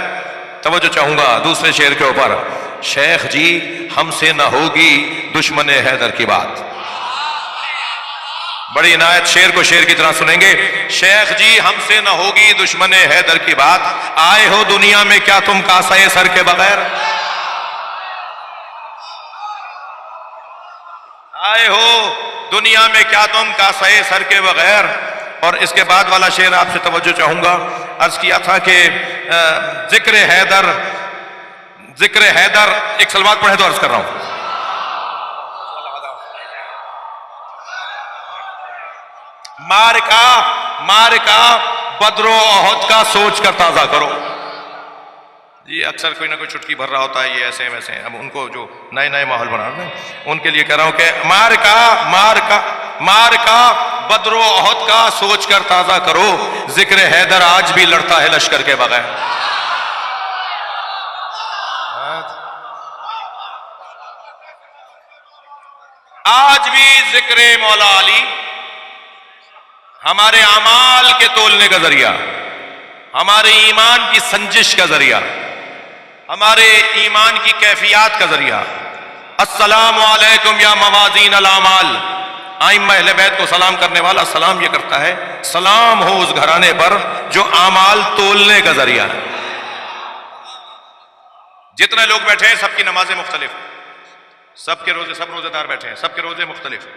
توجہ چاہوں گا دوسرے شعر کے اوپر، شیخ جی ہم سے نہ ہوگی دشمن حیدر کی بات۔ بڑی عنایت شعر کو شعر کی طرح سنیں گے۔ شیخ جی ہم سے نہ ہوگی دشمن حیدر کی بات، آئے ہو دنیا میں کیا تم کاسے سر کے بغیر، آئے ہو دنیا میں کیا تم کاسے سر کے بغیر۔ اور اس کے بعد والا شعر آپ سے توجہ چاہوں گا۔ عرض کیا تھا کہ ذکر حیدر، ایک صلوات پڑھے تو عرض کر رہا ہوں۔ مارکا بدر و احد کا سوچ کر تازہ کرو، جی اکثر کوئی نہ کوئی چٹکی بھر رہا ہوتا ہے، یہ ایسے ویسے. اب ان کو جو نئے نئے ماحول بنا رہے ہیں ان کے لیے کہہ رہا ہوں کہ مار کا بدر و احد کا سوچ کر تازہ کرو، ذکر حیدر آج بھی لڑتا ہے لشکر کے بغیر. آج بھی ذکر مولا علی ہمارے اعمال کے تولنے کا ذریعہ، ہمارے ایمان کی سنجش کا ذریعہ، ہمارے ایمان کی کیفیات کا ذریعہ. السلام علیکم یا موازین الاعمال. ائمہ اہل بیت کو سلام کرنے والا سلام یہ کرتا ہے، سلام ہو اس گھرانے پر جو اعمال تولنے کا ذریعہ ہے. جتنے لوگ بیٹھے ہیں سب کی نمازیں مختلف ہیں، سب کے روزے، سب روزے دار بیٹھے ہیں، سب کے روزے مختلف ہیں.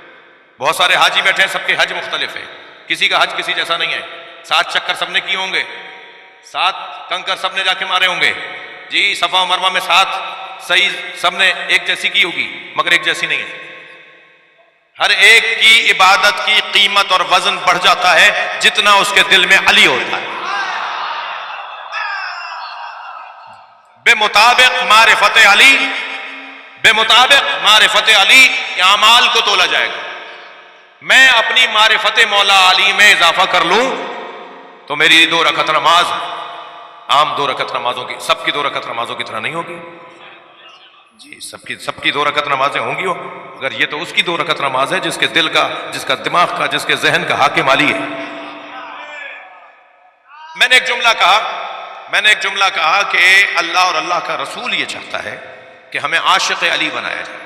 بہت سارے حاجی بیٹھے ہیں، سب کے حج مختلف ہیں. کسی کا حج کسی جیسا نہیں ہے. 7 چکر سب نے کیے ہوں گے، 7 کنکر سب نے جا کے مارے ہوں گے. جی صفا و مروہ میں 7 صحیح سب نے ایک جیسی کی ہوگی، مگر ایک جیسی نہیں ہے. ہر ایک کی عبادت کی قیمت اور وزن بڑھ جاتا ہے جتنا اس کے دل میں علی ہوتا ہے. بے مطابق معرفت علی اعمال کو تولا جائے گا. میں اپنی معرفت مولا علی میں اضافہ کر لوں تو میری 2 رکعت نماز عام 2 رکعت نمازوں کی، سب کی 2 رکعت نمازوں کی طرح نہیں ہوگی. جی سب کی 2 رکعت نمازیں ہوں گی، اگر یہ تو اس کی 2 رکعت نماز ہے جس کے دل کا، جس کا دماغ کا، جس کے ذہن کا حاکم علی ہے. میں نے ایک جملہ کہا کہ اللہ اور اللہ کا رسول یہ چاہتا ہے کہ ہمیں عاشق علی بنایا جائے.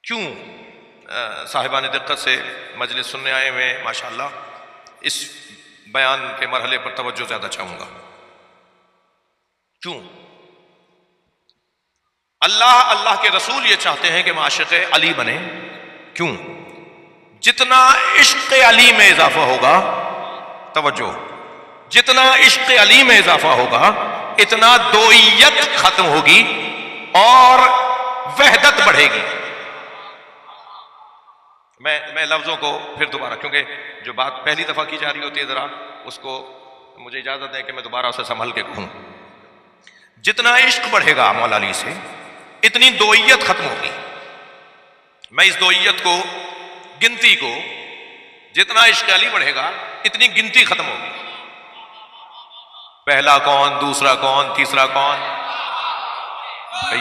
کیوں؟ صاحبان دقت سے مجلس سننے آئے ہوئے ماشاءاللہ اس بیان کے مرحلے پر توجہ زیادہ چاہوں گا. کیوں؟ اللہ کے رسول یہ چاہتے ہیں کہ ہم عاشق علی بنیں. کیوں؟ جتنا عشق علی میں اضافہ ہوگا، توجہ، جتنا عشق علی میں اضافہ ہوگا اتنا دوئیت ختم ہوگی اور وحدت بڑھے گی. میں لفظوں کو پھر دوبارہ، کیونکہ جو بات پہلی دفعہ کی جا رہی ہوتی ہے ذرا اس کو مجھے اجازت دیں کہ میں دوبارہ اسے سنبھل کے کہوں. جتنا عشق بڑھے گا مولا علی سے اتنی دوئیت ختم ہوگی. میں اس دوئیت کو، گنتی کو، جتنا عشق علی بڑھے گا اتنی گنتی ختم ہوگی. پہلا کون، دوسرا کون، تیسرا کون،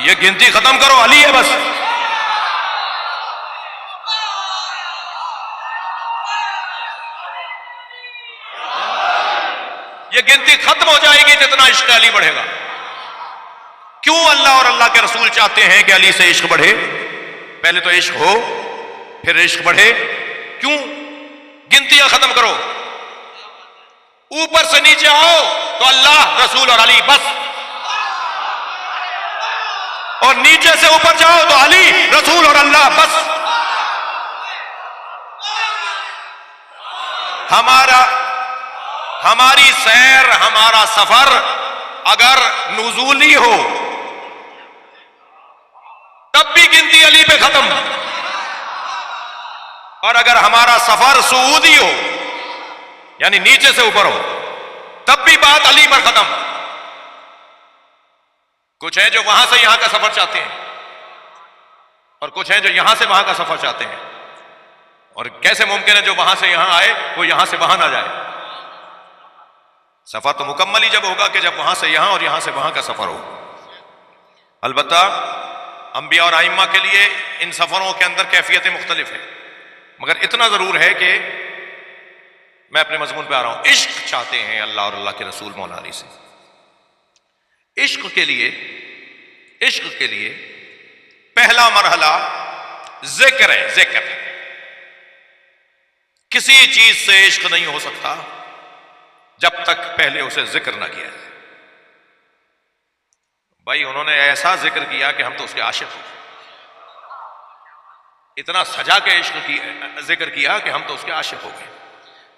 یہ گنتی ختم کرو، علی ہے بس. یہ گنتی ختم ہو جائے گی جتنا عشق علی بڑھے گا. کیوں اللہ اور اللہ کے رسول چاہتے ہیں کہ علی سے عشق بڑھے؟ پہلے تو عشق ہو پھر عشق بڑھے. کیوں؟ گنتیاں ختم کرو. اوپر سے نیچے آؤ تو اللہ، رسول اور علی بس، اور نیچے سے اوپر جاؤ تو علی، رسول اور اللہ بس. ہماری سیر، ہمارا سفر اگر نزولی ہو تب بھی گنتی علی پہ ختم، اور اگر ہمارا سفر صعودی ہو یعنی نیچے سے اوپر ہو تب بھی بات علی پر ختم. کچھ ہیں جو وہاں سے یہاں کا سفر چاہتے ہیں اور کچھ ہیں جو یہاں سے وہاں کا سفر چاہتے ہیں. اور کیسے ممکن ہے جو وہاں سے یہاں آئے وہ یہاں سے وہاں نہ جائے؟ سفر تو مکمل ہی جب ہوگا کہ جب وہاں سے یہاں اور یہاں سے وہاں کا سفر ہو. البتہ انبیاء اور ائمہ کے لیے ان سفروں کے اندر کیفیتیں مختلف ہیں، مگر اتنا ضرور ہے کہ میں اپنے مضمون پہ آ رہا ہوں. عشق چاہتے ہیں اللہ اور اللہ کے رسول مولا علی سے. عشق کے لیے پہلا مرحلہ ذکر ہے. ذکر، کسی چیز سے عشق نہیں ہو سکتا جب تک پہلے اسے ذکر نہ کیا جائے. بھائی انہوں نے ایسا ذکر کیا کہ ہم تو اس کے عاشق ہو گئے. اتنا سجا کے عشق کی ذکر کیا کہ ہم تو اس کے عاشق ہو گئے.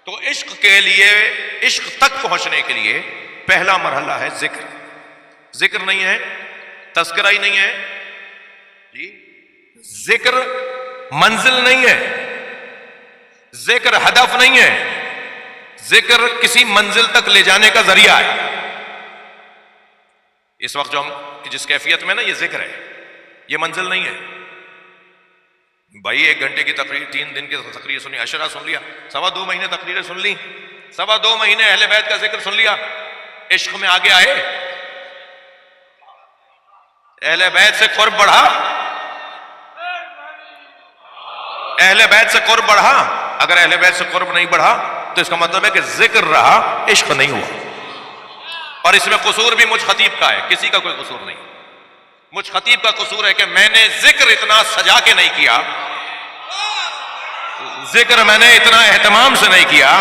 تو عشق کے لیے، عشق تک پہنچنے کے لیے پہلا مرحلہ ہے ذکر. ذکر نہیں ہے، تذکرہ ہی نہیں ہے جی. ذکر منزل نہیں ہے، ذکر ہدف نہیں ہے، ذکر کسی منزل تک لے جانے کا ذریعہ ہے. اس وقت جو ہم جس کیفیت میں نا یہ ذکر ہے، یہ منزل نہیں ہے بھائی 1 گھنٹے کی تقریر، 3 دن کی تقریر سنی، عشرہ سن لیا، 2.25 مہینے تقریریں سن لی، 2.25 مہینے اہل بیت کا ذکر سن لیا، عشق میں آگے آئے، اہل بیت سے قرب بڑھا، اہل بیت سے قرب بڑھا؟ اگر اہل بیت سے قرب نہیں بڑھا تو اس کا مطلب ہے کہ ذکر رہا، عشق نہیں ہوا. اور اس میں قصور بھی مجھ خطیب کا ہے، کسی کا کوئی قصور نہیں. مجھ خطیب کا قصور ہے کہ میں نے ذکر اتنا سجا کے نہیں کیا، ذکر میں نے اتنا اہتمام سے نہیں کیا.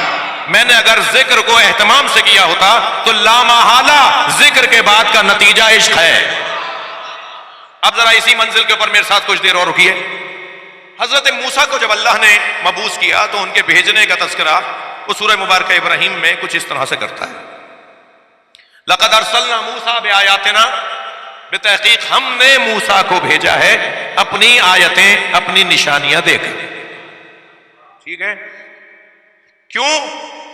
میں نے اگر ذکر کو اہتمام سے کیا ہوتا تو لامحالہ ذکر کے بعد کا نتیجہ عشق ہے. اب ذرا اسی منزل کے اوپر میرے ساتھ کچھ دیر اور رکیے. حضرت موسیٰ کو جب اللہ نے مبعوث کیا تو ان کے بھیجنے کا تذکرہ وہ سورہ مبارکہ ابراہیم میں کچھ اس طرح سے کرتا ہے. لقد ارسلنا موسیٰ بآیاتنا، بتحقیق ہم نے موسیٰ کو بھیجا ہے اپنی آیتیں، اپنی نشانیاں دے کر. ٹھیک ہے؟ کیوں؟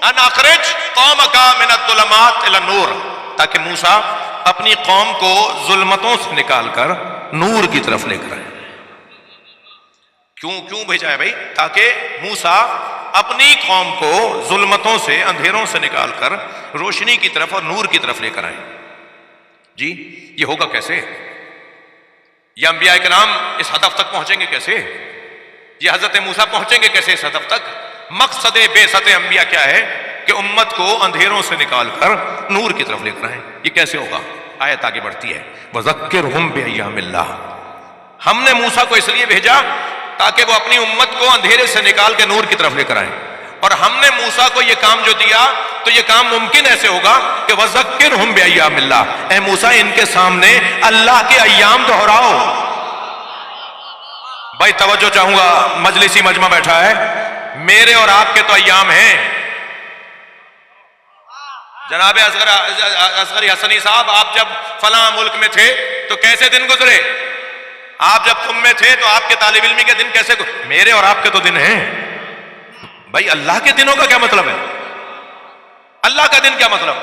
ان اخرج قومک من الظلمات الی النور، تاکہ موسیٰ اپنی قوم کو ظلمتوں سے نکال کر نور کی طرف لے کر آئے. کیوں بھیجا ہے بھائی؟ تاکہ موسیٰ اپنی قوم کو ظلمتوں سے، اندھیروں سے نکال کر روشنی کی طرف اور نور کی طرف لے کر آئیں. جی یہ ہوگا کیسے؟ یہ انبیاء کرام اس ہدف تک پہنچیں گے کیسے؟ یہ حضرت موسیٰ پہنچیں گے کیسے اس ہدف تک؟ مقصد بعثت انبیاء کیا ہے؟ کہ امت کو اندھیروں سے نکال کر نور کی طرف لے کر آئیں. یہ کیسے ہوگا؟ آیت آگے بڑھتی ہے، وَذَكِّرْهُمْ بِأَيَّامِ اللَّهِ. ہم نے موسیٰ کو اس لیے بھیجا تاکہ وہ اپنی امت کو اندھیرے سے نکال کے نور کی طرف لے کر آئیں. اور ہم نے موسیٰ کو یہ کام جو دیا تو یہ کام ممکن ایسے ہوگا کہ وَذَكِّرْهُمْ بِأَيَّامِ اللَّهِ، اے موسیٰ ان کے سامنے اللہ کے ایام دہراؤ. بھائی توجہ چاہوں گا، مجلسی مجمع بیٹھا ہے، میرے اور آپ کے تو ایام ہیں. جناب اصغری حسنی صاحب، آپ جب فلاں ملک میں تھے تو کیسے دن گزرے؟ آپ جب تم میں تھے تو آپ کے طالب علمی کے دن کیسے گزرے؟ میرے اور آپ کے تو دن ہیں. بھائی اللہ کے دنوں کا کیا مطلب ہے؟ اللہ کا دن کیا مطلب؟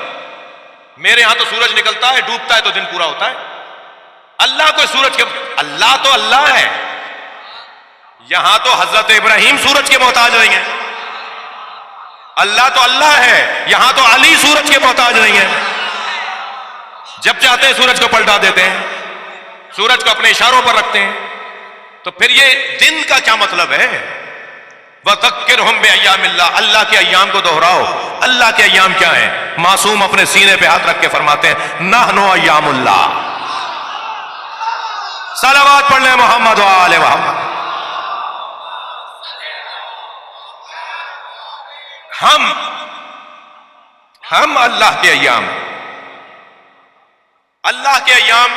میرے ہاں تو سورج نکلتا ہے، ڈوبتا ہے تو دن پورا ہوتا ہے. اللہ کوئی سورج کے، اللہ تو اللہ ہے. یہاں تو حضرت ابراہیم سورج کے محتاج نہیں ہیں. اللہ تو اللہ ہے، یہاں تو علی سورج کے محتاج نہیں ہے. جب چاہتے ہیں سورج کو پلٹا دیتے ہیں، سورج کو اپنے اشاروں پر رکھتے ہیں. تو پھر یہ دن کا کیا مطلب ہے؟ وَذَكِّرْهُمْ بِأَيَّامِ اللَّهِ، اللہ کے ایام کو دہراؤ. اللہ کے ایام کیا ہیں؟ معصوم اپنے سینے پہ ہاتھ رکھ کے فرماتے ہیں نحن ایام اللہ. صلوات پڑھ لیں محمد و آل محمد. ہم اللہ کے ایام، اللہ کے ایام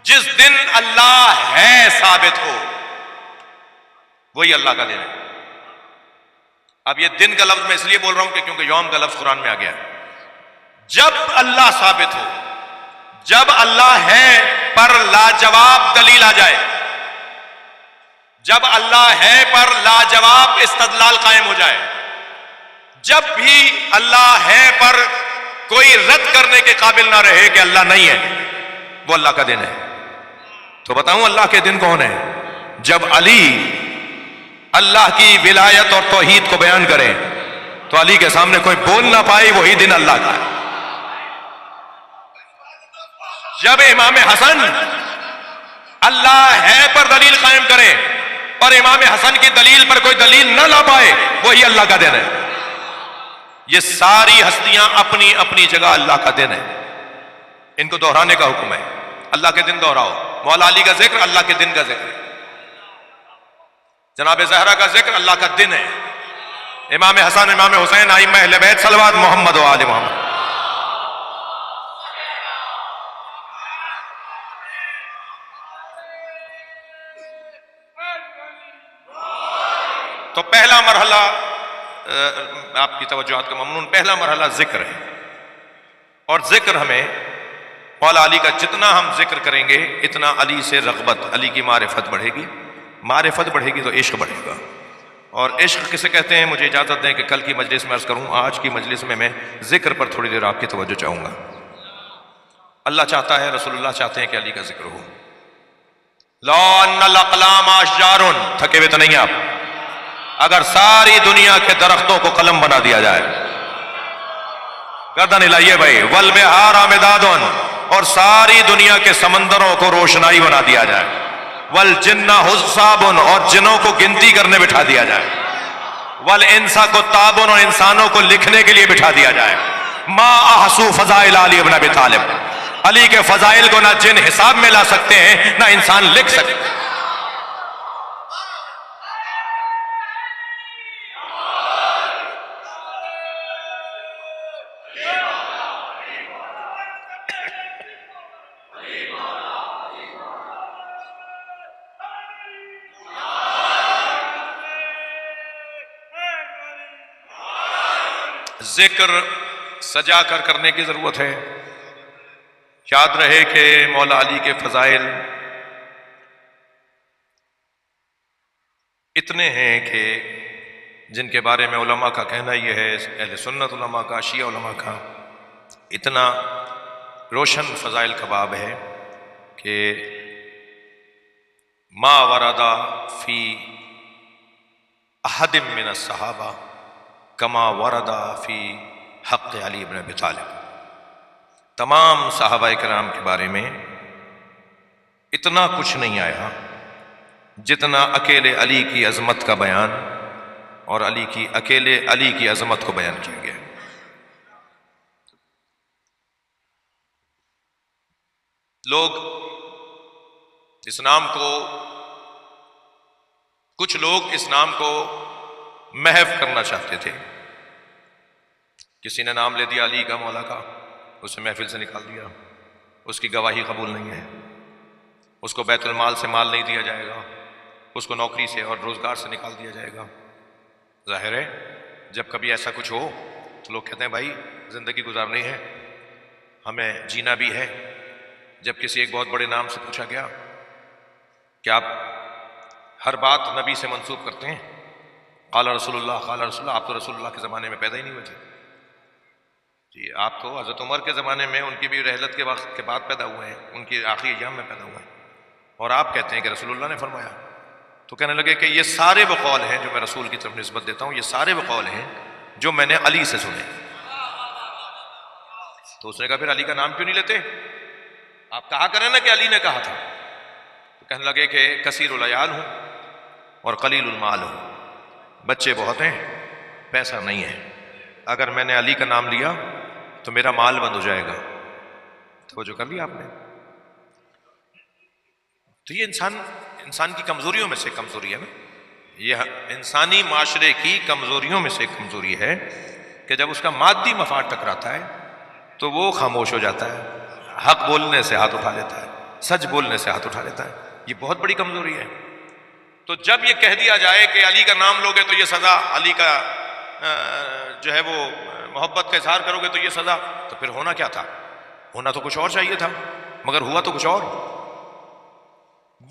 جس دن اللہ ہے ثابت ہو وہی اللہ کا دن ہے. اب یہ دن کا لفظ میں اس لیے بول رہا ہوں کہ کیونکہ یوم کا لفظ قرآن میں آ گیا. جب اللہ ثابت ہو، جب اللہ ہے پر لاجواب دلیل آ جائے، جب اللہ ہے پر لاجواب استدلال قائم ہو جائے، جب بھی اللہ ہے پر کوئی رد کرنے کے قابل نہ رہے کہ اللہ نہیں ہے، وہ اللہ کا دن ہے. تو بتاؤں اللہ کے دن کون ہے؟ جب علی اللہ کی ولایت اور توحید کو بیان کرے تو علی کے سامنے کوئی بول نہ پائے، وہی دن اللہ کا ہے. جب امام حسن اللہ ہے پر دلیل قائم کرے اور امام حسن کی دلیل پر کوئی دلیل نہ لا پائے، وہی اللہ کا دن ہے. یہ ساری ہستیاں اپنی اپنی جگہ اللہ کا دن ہے. ان کو دہرانے کا حکم ہے. اللہ کے دن دہراؤ. مولا علی کا ذکر اللہ کے دن کا ذکر ہے. جناب زہرا کا ذکر اللہ کا دن ہے. امام حسن، امام حسین، ائمہ اہل بیت، صلوات محمد و آل محمد. تو پہلا مرحلہ، آپ کی توجہات کا ممنون، پہلا مرحلہ ذکر ہے. اور ذکر ہمیں مولا علی کا جتنا ہم ذکر کریں گے اتنا علی سے رغبت، علی کی معرفت بڑھے گی. معرفت بڑھے گی تو عشق بڑھے گا. اور عشق کسے کہتے ہیں مجھے اجازت دیں کہ کل کی مجلس میں عرض کروں. آج کی مجلس میں ذکر پر تھوڑی دیر آپ کی توجہ چاہوں گا. اللہ چاہتا ہے، رسول اللہ چاہتے ہیں کہ علی کا ذکر ہو۔ لو ان الاقلام اشجار، تھکے ہوئے تو نہیں آپ؟ اگر ساری دنیا کے درختوں کو قلم بنا دیا جائے، گردن ہلائیے بھائی، والبحار مداد، اور ساری دنیا کے سمندروں کو روشنائی بنا دیا جائے، والجن حساب، اور جنوں کو گنتی کرنے بٹھا دیا جائے، والانس کتاب، اور انسانوں کو لکھنے کے لیے بٹھا دیا جائے، ما احصو فضائل علی ابن ابی طالب، علی کے فضائل کو نہ جن حساب میں لا سکتے ہیں نہ انسان لکھ سکتے ہیں۔ ذکر سجا کر کرنے کی ضرورت ہے۔ یاد رہے کہ مولا علی کے فضائل اتنے ہیں کہ جن کے بارے میں علماء کا کہنا یہ ہے، اہل سنت علماء کا، شیعہ علماء کا، اتنا روشن فضائل کا باب ہے کہ ما ورد فی احد من الصحابہ کما ورد فی حق علی بن ابی طالب۔ تمام صحابہ کرام کے بارے میں اتنا کچھ نہیں آیا جتنا اکیلے علی کی عظمت کا بیان اور اکیلے علی کی عظمت کو بیان کیا گیا۔ کچھ لوگ اس نام کو محو کرنا چاہتے تھے۔ کسی نے نام لے دیا علی کا، مولا کا، اسے محفل سے نکال دیا، اس کی گواہی قبول نہیں ہے، اس کو بیت المال سے مال نہیں دیا جائے گا، اس کو نوکری سے اور روزگار سے نکال دیا جائے گا۔ ظاہر ہے جب کبھی ایسا کچھ ہو تو لوگ کہتے ہیں بھائی زندگی گزارنی ہے، ہمیں جینا بھی ہے۔ جب کسی ایک بہت بڑے نام سے پوچھا گیا کہ آپ ہر بات نبی سے منسوب کرتے ہیں، قال رسول اللہ، قال رسول اللہ، آپ تو رسول اللہ کے زمانے میں پیدا ہی نہیں ہوئے تھے۔ جی آپ تو حضرت عمر کے زمانے میں، ان کی بھی رحلت کے وقت کے بعد پیدا ہوئے ہیں، ان کی آخری ایام میں پیدا ہوئے ہیں، اور آپ کہتے ہیں کہ رسول اللہ نے فرمایا۔ تو کہنے لگے کہ یہ سارے وہ قول ہیں جو میں رسول کی طرف نسبت دیتا ہوں، یہ سارے وہ قول ہیں جو میں نے علی سے سنے۔ تو اس نے کہا پھر علی کا نام کیوں نہیں لیتے؟ آپ کہا کریں نا کہ علی نے کہا تھا۔ تو کہنے لگے کہ کثیر العیال ہوں اور قلیل المال ہوں، بچے بہت ہیں، پیسہ نہیں ہے، اگر میں نے علی کا نام لیا تو میرا مال بند ہو جائے گا۔ توجہ کر لیا آپ نے؟ تو یہ انسان کی کمزوریوں میں سے کمزوری ہے نا، یہ انسانی معاشرے کی کمزوریوں میں سے کمزوری ہے کہ جب اس کا مادی مفاد ٹکراتا ہے تو وہ خاموش ہو جاتا ہے، حق بولنے سے ہاتھ اٹھا لیتا ہے، سچ بولنے سے ہاتھ اٹھا لیتا ہے۔ یہ بہت بڑی کمزوری ہے۔ تو جب یہ کہہ دیا جائے کہ علی کا نام لوگے تو یہ سزا، علی کا جو ہے وہ محبت کا اظہار کرو گے تو یہ سزا، تو پھر ہونا کیا تھا؟ ہونا تو کچھ اور چاہیے تھا، مگر ہوا تو کچھ اور۔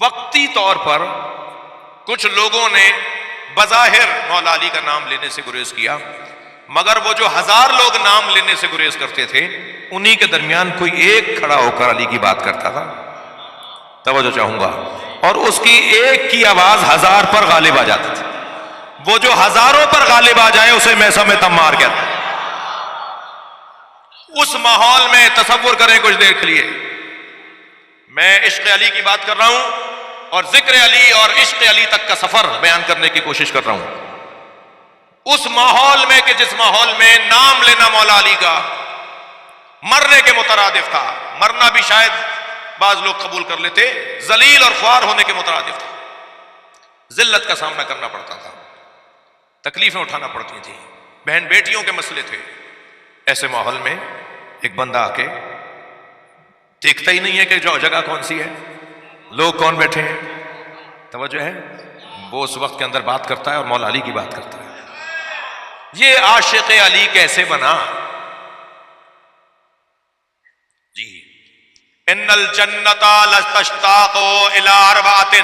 وقتی طور پر کچھ لوگوں نے بظاہر مولا علی کا نام لینے سے گریز کیا، مگر وہ جو 1000 لوگ نام لینے سے گریز کرتے تھے، انہی کے درمیان کوئی ایک کھڑا ہو کر علی کی بات کرتا تھا۔ توجہ چاہوں گا، اور اس کی ایک کی آواز 1000 پر غالب آ جاتی تھی۔ وہ جو ہزاروں پر غالب آ جائے اسے میسا میں تم مار کہتے ہیں۔ اس ماحول میں تصور کریں کچھ دیر کے لیے، میں عشق علی کی بات کر رہا ہوں اور ذکر علی اور عشق علی تک کا سفر بیان کرنے کی کوشش کر رہا ہوں۔ اس ماحول میں کہ جس ماحول میں نام لینا مولا علی کا مرنے کے مترادف تھا، مرنا بھی شاید بعض لوگ قبول کر لیتے، ذلیل اور خوار ہونے کے مترادف تھا، ذلت کا سامنا کرنا پڑتا تھا، تکلیفیں اٹھانا پڑتی تھیں، بہن بیٹیوں کے مسئلے تھے۔ ایسے ماحول میں ایک بندہ آ کے دیکھتا ہی نہیں ہے کہ جو جگہ کون سی ہے، لوگ کون بیٹھے ہیں، توجہ ہے، وہ اس وقت کے اندر بات کرتا ہے اور مولا علی کی بات کرتا ہے۔ یہ عاشق علی کیسے بنا؟ جی، ان الجنت لتشتاق الی اربعۃ،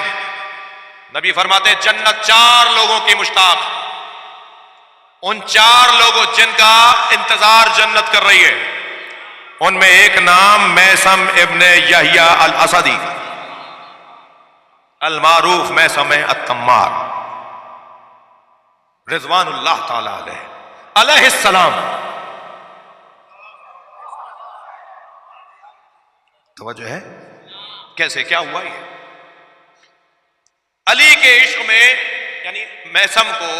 نبی فرماتے ہیں جنت 4 لوگوں کی مشتاق، ان 4 لوگوں جن کا انتظار جنت کر رہی ہے۔ ان میں ایک نام میثم ابن یحییٰ الاسدی المعروف میثم التمار رضوان اللہ تعالی علیہ السلام. توجہ ہے کیسے کیا ہوا یہ؟ علی کے عشق میں یعنی میثم کو،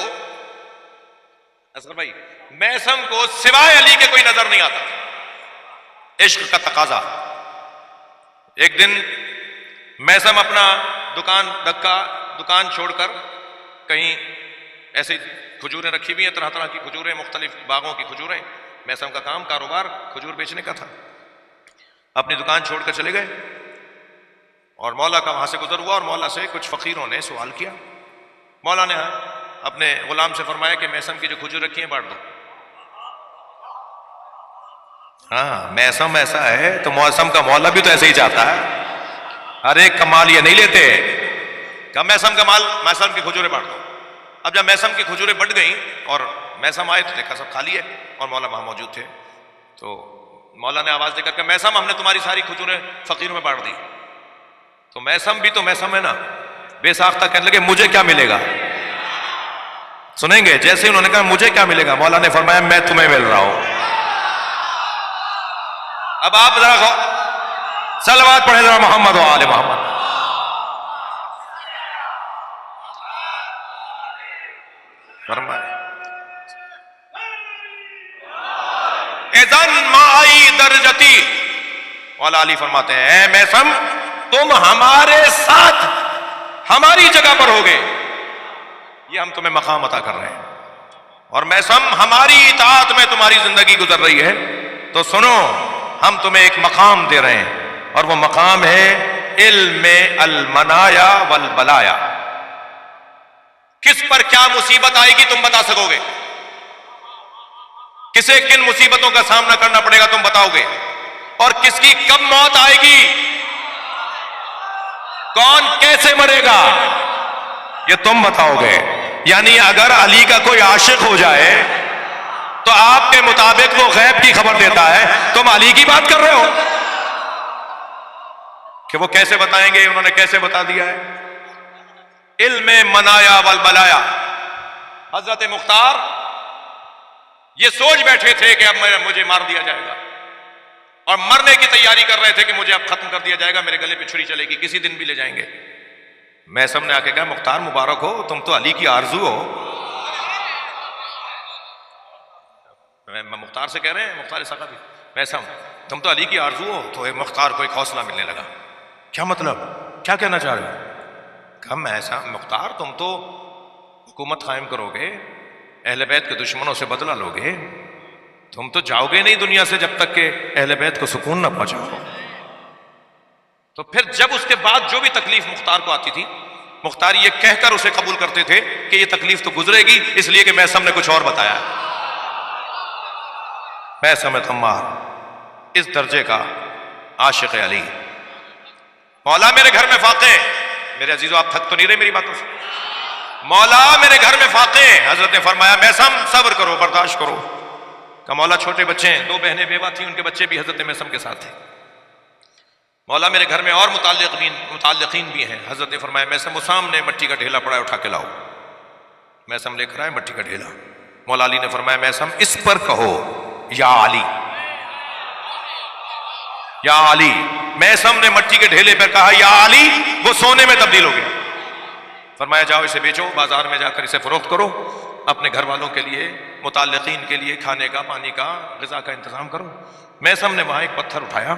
اصغر بھائی، میثم کو سوائے علی کے کوئی نظر نہیں آتا. عشق کا تقاضا. ایک دن میثم اپنا دکان چھوڑ کر کہیں ایسے کھجوریں رکھی ہوئی ہیں، طرح طرح کی کھجوریں، مختلف باغوں کی کھجوریں. میثم کا کام کاروبار کھجور بیچنے کا تھا. اپنی دکان چھوڑ کر چلے گئے اور مولا کا وہاں سے گزر ہوا اور مولا سے کچھ فقیروں نے سوال کیا. مولا نے اپنے غلام سے فرمایا کہ میثم کی جو کھجور رکھی ہیں بانٹ دو. ہاں میثم ایسا ہے تو موسم کا مولا بھی تو ایسے ہی چاہتا ہے. ہر ایک کا مال یہ نہیں لیتے کہ میثم کا مال، میثم کی کھجوریں بانٹ دو. اب جب میثم کی کھجوریں بٹ گئیں اور میثم آئے تو دیکھا سب خالی ہے اور مولا وہاں موجود تھے. تو مولا نے آواز دے کر کہ میثم ہم نے تمہاری ساری کھجوریں فقیروں میں بانٹ دی. تو میثم بھی تو میثم ہے نا، بے ساختہ کہنے لگے مجھے کیا ملے گا. سنیں گے جیسے انہوں نے کہا مجھے کیا ملے گا، مولا نے فرمایا میں تمہیں مل رہا ہوں. اب آپ ذرا صلوات پڑھیں ذرا محمد و آل محمد. فرمائے اذن معی درجتی. مولا علی فرماتے ہیں اے میثم تم ہمارے ساتھ ہماری جگہ پر ہوگے، یہ ہم تمہیں مقام عطا کر رہے ہیں. اور میثم ہماری اطاعت میں تمہاری زندگی گزر رہی ہے تو سنو ہم تمہیں ایک مقام دے رہے ہیں اور وہ مقام ہے علم المنایا والبلایا. کس پر کیا مصیبت آئے گی تم بتا سکو گے، کسے کن مصیبتوں کا سامنا کرنا پڑے گا تم بتاؤ گے، اور کس کی کب موت آئے گی، کون کیسے مرے گا یہ تم بتاؤ گے. یعنی اگر علی کا کوئی عاشق ہو جائے تو آپ کے مطابق وہ غیب کی خبر دیتا ہے، تم علی کی بات کر رہے ہو کہ وہ کیسے بتائیں گے، انہوں نے کیسے بتا دیا ہے. علم منایا والبلایا. حضرت مختار یہ سوچ بیٹھے تھے کہ اب مجھے مار دیا جائے گا اور مرنے کی تیاری کر رہے تھے کہ مجھے اب ختم کر دیا جائے گا، میرے گلے پہ چھری چلے گی، کسی دن بھی لے جائیں گے. میثم نے آ کے کہا مختار مبارک ہو، تم تو علی کی آرزو ہو. مختار سے کہہ رہے ہیں، مختار ثقفی، میثم تم تو علی کی آرزو ہو. تو مختار کو ایک حوصلہ ملنے لگا. کیا مطلب، کیا کہنا چاہ رہے ہو؟ کہا میثم مختار تم تو حکومت قائم کرو گے، اہل بیت کے دشمنوں سے بدلہ لو گے، تم تو جاؤ گے نہیں دنیا سے جب تک کہ اہل بیت کو سکون نہ پہنچاؤ. تو پھر جب اس کے بعد جو بھی تکلیف مختار کو آتی تھی، مختار یہ کہہ کر اسے قبول کرتے تھے کہ یہ تکلیف تو گزرے گی، اس لیے کہ میثم نے کچھ اور بتایا. میثم تمار اس درجے کا عاشق علی. مولا میرے گھر میں فاقے ہیں. میرے عزیزو آپ تھک تو نہیں رہے میری باتوں سے؟ مولا میرے گھر میں فاقے ہیں. حضرت نے فرمایا میثم صبر کرو، برداشت کرو. کہ مولا چھوٹے بچے ہیں، 2 بہنیں بیوہ تھیں، ان کے بچے بھی حضرت میثم کے ساتھ تھے. مولا میرے گھر میں اور متعلقین بھی ہیں. حضرت نے فرمایا میثم وہ سامنے مٹی کا ڈھیلا پڑا ہے اٹھا کے لاؤ. میثم لے کر آئے مٹی کا ڈھیلا. مولا علی نے فرمایا میثم اس پر کہو یا علی، یا علی. میثم نے مٹی کے ڈھیلے پر کہا یا علی، وہ سونے میں تبدیل ہو گیا. فرمایا جاؤ اسے بیچو، بازار میں جا کر اسے فروخت کرو، اپنے گھر والوں کے لیے، متعلقین کے لیے کھانے کا، پانی کا، غذا کا انتظام کرو. میثم نے وہاں ایک پتھر اٹھایا،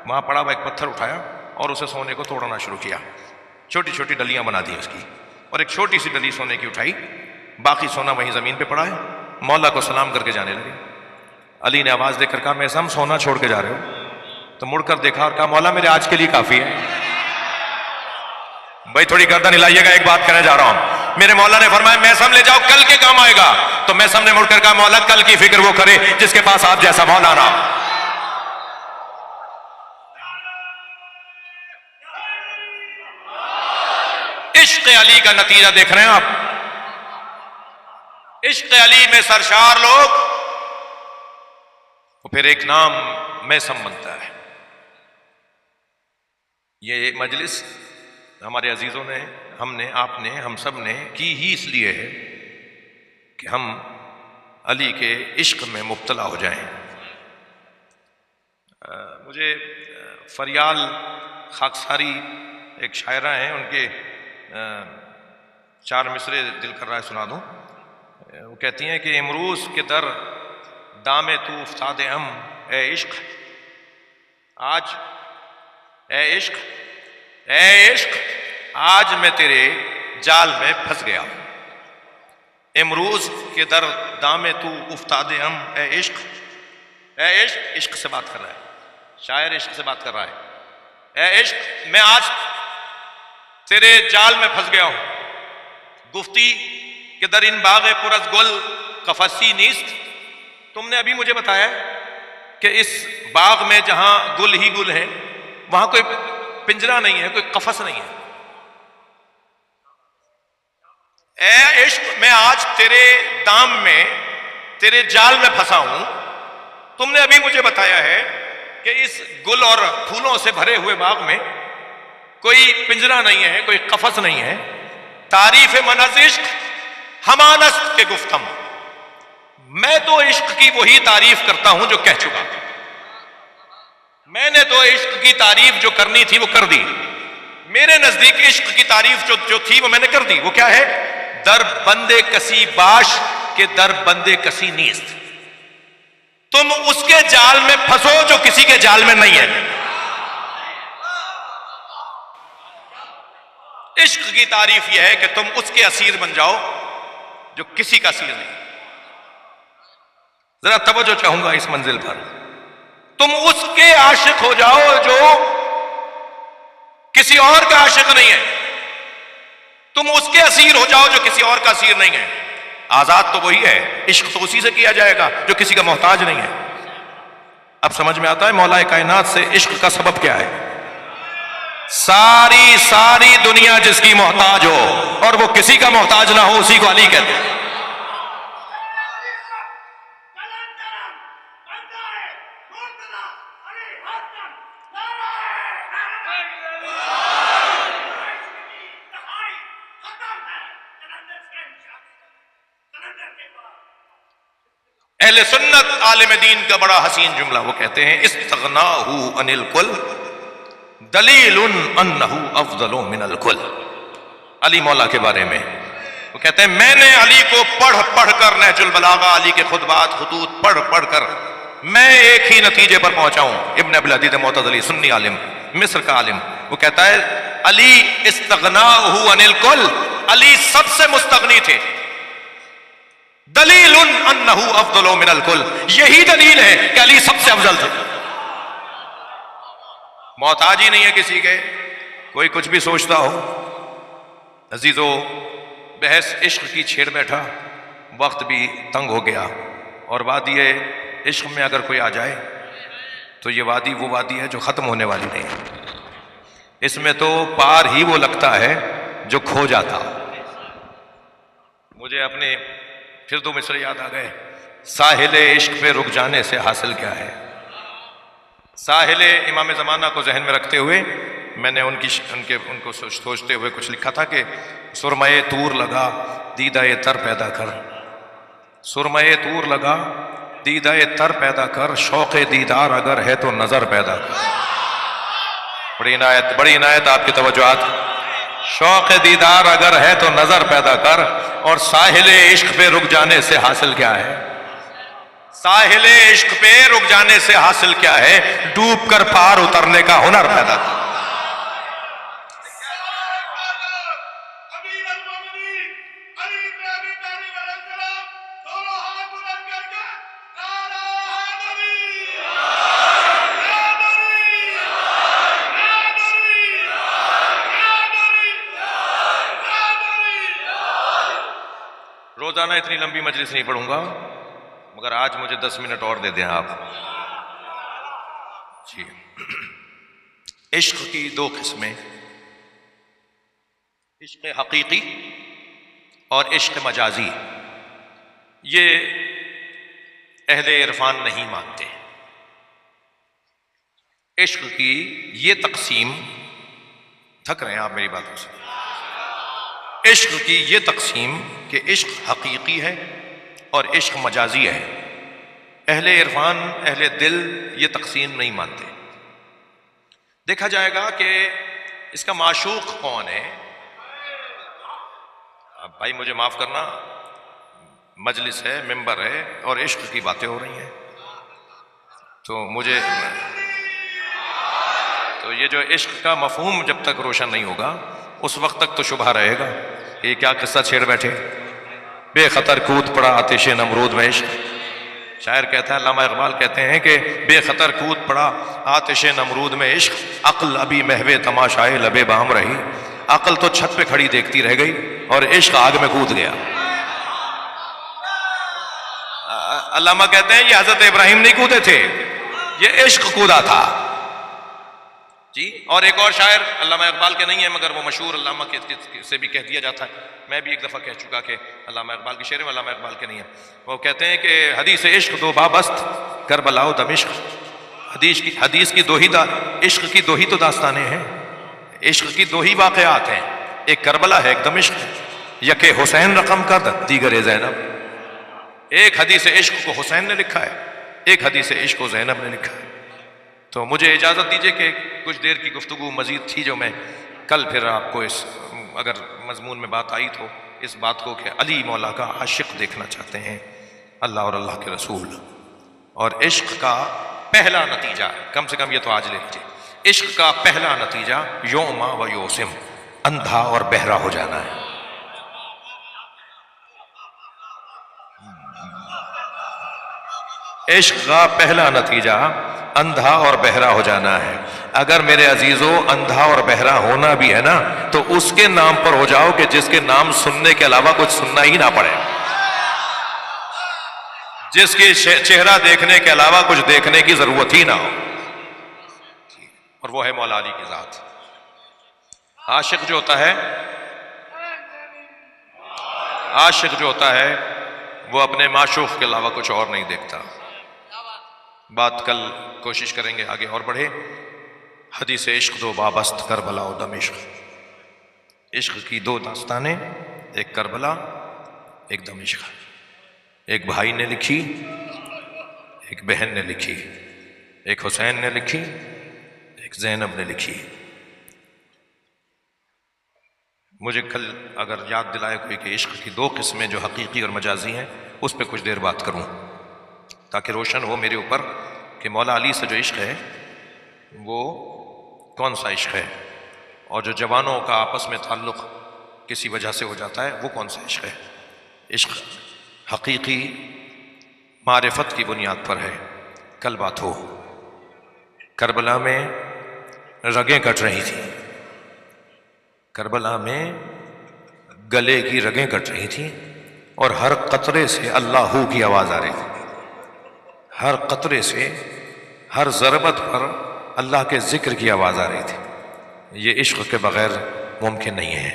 وہاں پڑا ہوا ایک پتھر اٹھایا اور اسے سونے کو توڑنا شروع کیا. چھوٹی چھوٹی ڈلیاں بنا دی اس کی، اور ایک چھوٹی سی ڈلی سونے کی اٹھائی، باقی سونا وہیں زمین پہ پڑا ہے. مولا کو سلام کر کے جانے لگے. علی نے آواز دے کر کہا میثم سونا چھوڑ کے جا رہے ہو؟ تو مڑ کر دیکھا اور کہا مولا میرے آج کے لیے کافی ہے. بھائی تھوڑی گردن ہلائیے گا، ایک بات کہنے جا رہا ہوں. میرے مولا نے فرمایا میثم لے جاؤ، کل کے کام آئے گا. تو میثم نے مڑ کر کہا مولا کل کی فکر وہ کرے جس کے پاس آپ جیسا مولا نہ. عشق علی کا نتیجہ دیکھ رہے ہیں آپ. عشق علی میں سرشار لوگ. پھر ایک نام میں سمجھتا ہے۔ یہ مجلس ہمارے عزیزوں نے، ہم نے، آپ نے، ہم سب نے کی ہی اس لیے ہے کہ ہم علی کے عشق میں مبتلا ہو جائیں۔ مجھے فریال خاکساری ایک شاعرہ ہیں، ان کے 4 مصرے دل کر رہا ہے سنا دوں۔ وہ کہتی ہیں کہ امروز کے در دام تو افتاد ام، اے عشق آج، اے عشق، اے عشق آج میں تیرے جال میں پھنس گیا ہوں۔ امروز کے در دام تو افتاد ام، اے عشق، اے عشق، عشق سے بات کر رہا ہے شاعر، عشق سے بات کر رہا ہے۔ اے عشق میں آج تیرے جال میں پھنس گیا ہوں، گفتی کہ در ان باغ پر از گل قفسی نیست، تم نے ابھی مجھے بتایا کہ اس باغ میں جہاں گل ہی گل ہیں وہاں کوئی پنجرہ نہیں ہے، کوئی قفس نہیں ہے۔ اے عشق میں آج تیرے دام میں، تیرے جال میں پھنسا ہوں، تم نے ابھی مجھے بتایا ہے کہ اس گل اور پھولوں سے بھرے ہوئے باغ میں کوئی پنجرہ نہیں ہے، کوئی قفس نہیں ہے۔ تعریف من از عشق ہمانست کے گفتم، میں تو عشق کی وہی تعریف کرتا ہوں جو کہہ چکا، میں نے تو عشق کی تعریف جو کرنی تھی وہ کر دی۔ میرے نزدیک عشق کی تعریف جو تھی وہ میں نے کر دی۔ وہ کیا ہے؟ در بندے کسی باش کے در بندے کسی نیست، تم اس کے جال میں پھنسو جو کسی کے جال میں نہیں ہے۔ عشق کی تعریف یہ ہے کہ تم اس کے اسیر بن جاؤ جو کسی کا اسیر نہیں۔ ذرا توجہ چاہوں گا اس منزل پر، تم اس کے عاشق ہو جاؤ جو کسی اور کا عاشق نہیں ہے، تم اس کے اسیر ہو جاؤ جو کسی اور کا اسیر نہیں ہے۔ آزاد تو وہی ہے، عشق تو اسی سے کیا جائے گا جو کسی کا محتاج نہیں ہے۔ اب سمجھ میں آتا ہے مولا کائنات سے عشق کا سبب کیا ہے؟ ساری دنیا جس کی محتاج ہو اور وہ کسی کا محتاج نہ ہو، اسی کو علی کہتے ہیں۔ اہل سنت عالم دین کا بڑا حسین جملہ، وہ کہتے ہیں استغناہ عن الکل دلیل انہ افضل من الکل۔ علی مولا کے بارے میں وہ کہتے ہیں میں نے علی کو پڑھ کر نہج البلاغہ، علی کے خطبات خطوط پڑھ کر میں ایک ہی نتیجے پر پہنچا ہوں۔ ابن ابی العدید معتزلی، سنی عالم، مصر کا عالم، وہ کہتا ہے علی استغناہ عن الکل، علی سب سے مستغنی تھے، دلیل انہ افضل من الکل، یہی دلیل ہے کہ علی سب سے افضل تھے۔ محتاج ہی نہیں ہے کسی کے، کوئی کچھ بھی سوچتا ہو۔ عزیزو، بحث عشق کی چھیڑ بیٹھا، وقت بھی تنگ ہو گیا، اور وادی عشق میں اگر کوئی آ جائے تو یہ وادی وہ وادی ہے جو ختم ہونے والی نہیں ہے۔ اس میں تو پار ہی وہ لگتا ہے جو کھو جاتا۔ مجھے اپنے پھر 2 مصرے یاد آ گئے، ساحل عشق پہ رک جانے سے حاصل کیا ہے۔ ساحل امام زمانہ کو ذہن میں رکھتے ہوئے میں نے ان کو سوچتے ہوئے کچھ لکھا تھا کہ سرمئے طور لگا دیدہ تر پیدا کر، سرمئے طور لگا دیدہ تر پیدا کر، شوق دیدار اگر ہے تو نظر پیدا کر۔ بڑی عنایت آپ کی توجہات۔ شوق دیدار اگر ہے تو نظر پیدا کر، اور ساحل عشق پہ رک جانے سے حاصل کیا ہے؟ ساحل عشق پہ رک جانے سے حاصل کیا ہے؟ ڈوب کر پار اترنے کا ہنر پیدا کر۔ روزانہ اتنی لمبی مجلس نہیں پڑھوں گا، مگر آج مجھے 10 منٹ اور دے دیں آپ جی۔ عشق کی 2 قسمیں، عشق حقیقی اور عشق مجازی، یہ اہل عرفان نہیں مانتے۔ عشق کی یہ تقسیم، تھک رہے ہیں آپ میری باتوں سے، عشق کی یہ تقسیم کہ عشق حقیقی ہے اور عشق مجازی ہے، اہل عرفان اہل دل یہ تقسیم نہیں مانتے۔ دیکھا جائے گا کہ اس کا معشوق کون ہے۔ اب بھائی مجھے معاف کرنا، مجلس ہے، ممبر ہے اور عشق کی باتیں ہو رہی ہیں، تو یہ جو عشق کا مفہوم جب تک روشن نہیں ہوگا اس وقت تک تو شبہ رہے گا کہ یہ کیا قصہ چھیڑ بیٹھے۔ بے خطر کود پڑا آتش نمرود میں عشق، شاعر کہتا ہے، علامہ اقبال کہتے ہیں کہ بے خطر کود پڑا آتش نمرود میں عشق، عقل ابھی محو تماشائے لبے بام رہی۔ عقل تو چھت پہ کھڑی دیکھتی رہ گئی اور عشق آگ میں کود گیا۔ علامہ کہتے ہیں یہ حضرت ابراہیم نہیں کودے تھے، یہ عشق کودا تھا جی۔ اور ایک اور شاعر علامہ اقبال کے نہیں ہے مگر وہ مشہور علامہ سے بھی کہہ دیا جاتا ہے، میں بھی ایک دفعہ کہہ چکا کہ علامہ اقبال کی شعر میں علامہ اقبال کے نہیں ہے، وہ کہتے ہیں کہ حدیث عشق دو بابست کربلا و دمشق، حدیث کی دو ہی عشق کی دو ہی تو داستانیں ہیں، عشق کی دو ہی واقعات ہیں، ایک کربلا ہے ایک دمشق ہے، یک حسین رقم کا دیگر زینب۔ ایک حدیث عشق کو حسین نے لکھا ہے، ایک حدیث عشق کو زینب نے لکھا ہے۔ تو مجھے اجازت دیجئے کہ کچھ دیر کی گفتگو مزید تھی جو میں کل پھر آپ کو اس اگر مضمون میں بات آئی تو اس بات کو کہ علی مولا کا عاشق دیکھنا چاہتے ہیں، اللہ اور اللہ کے رسول، اور عشق کا پہلا نتیجہ، کم سے کم یہ تو آج لے لیجیے، عشق کا پہلا نتیجہ یوما و یوسم، اندھا اور بہرا ہو جانا ہے۔ عشق کا پہلا نتیجہ اندھا اور بہرا ہو جانا ہے۔ اگر میرے عزیزو اندھا اور بہرا ہونا بھی ہے نا تو اس کے نام پر ہو جاؤ کہ جس کے نام سننے کے علاوہ کچھ سننا ہی نہ پڑے، جس کے چہرہ دیکھنے کے علاوہ کچھ دیکھنے کی ضرورت ہی نہ ہو، اور وہ ہے مولا علی کی ذات۔ عاشق جو ہوتا ہے، عاشق جو ہوتا ہے وہ اپنے معشوق کے علاوہ کچھ اور نہیں دیکھتا۔ بات کل کوشش کریں گے آگے اور بڑھے۔ حدیث عشق دو بابست کربلا و دمشق، عشق کی دو داستانیں، ایک کربلا ایک دمشق، ایک بھائی نے لکھی ایک بہن نے لکھی، ایک حسین نے لکھی ایک زینب نے لکھی۔ مجھے کل اگر یاد دلائے کوئی کہ عشق کی دو قسمیں جو حقیقی اور مجازی ہیں اس پہ کچھ دیر بات کروں تاکہ روشن ہو میرے اوپر کہ مولا علی سے جو عشق ہے وہ کون سا عشق ہے، اور جو جوانوں کا آپس میں تعلق کسی وجہ سے ہو جاتا ہے وہ کون سا عشق ہے۔ عشق حقیقی معرفت کی بنیاد پر ہے۔ کل بات ہو، کربلا میں رگیں کٹ رہی تھیں، کربلا میں گلے کی رگیں کٹ رہی تھیں اور ہر قطرے سے اللہ ہو کی آواز آ رہی تھی، ہر قطرے سے ہر ضربت پر اللہ کے ذکر کی آواز آ رہی تھی۔ یہ عشق کے بغیر ممکن نہیں ہے۔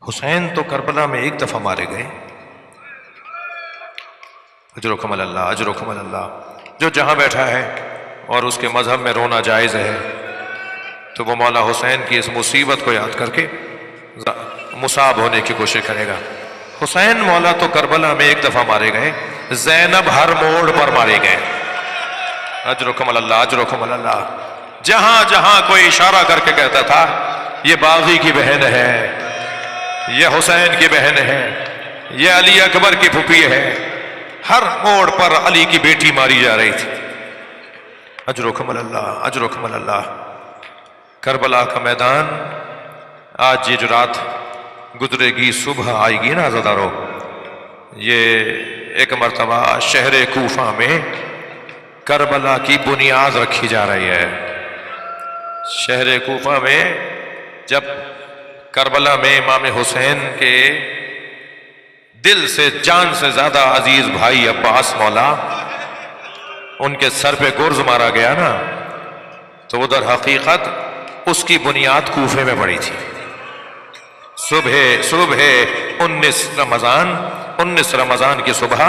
حسین تو کربلا میں ایک دفعہ مارے گئے، اجرکم اللہ اجرکم اللہ، جو جہاں بیٹھا ہے اور اس کے مذہب میں رونا جائز ہے تو وہ مولا حسین کی اس مصیبت کو یاد کر کے مصاب ہونے کی کوشش کرے گا۔ حسین مولا تو کربلا میں ایک دفعہ مارے گئے، زینب ہر موڑ پر مارے گئے۔ اجرکم اللہ اجرکم اللہ، جہاں جہاں کوئی اشارہ کر کے کہتا تھا یہ باغی کی بہن ہے، یہ حسین کی بہن ہے، یہ علی اکبر کی پھوپھی ہے، ہر موڑ پر علی کی بیٹی ماری جا رہی تھی۔ اجرکم اللہ اجرکم اللہ۔ کربلا کا میدان آج یہ جو رات گزرے گی صبح آئے گی نا عزادارو، یہ ایک مرتبہ شہر کوفہ میں کربلا کی بنیاد رکھی جا رہی ہے۔ شہر کوفہ میں جب کربلا میں امام حسین کے دل سے جان سے زیادہ عزیز بھائی عباس مولا ان کے سر پہ گرز مارا گیا نا تو ادھر حقیقت اس کی بنیاد کوفے میں پڑی تھی۔ صبح 19 رمضان کی صبح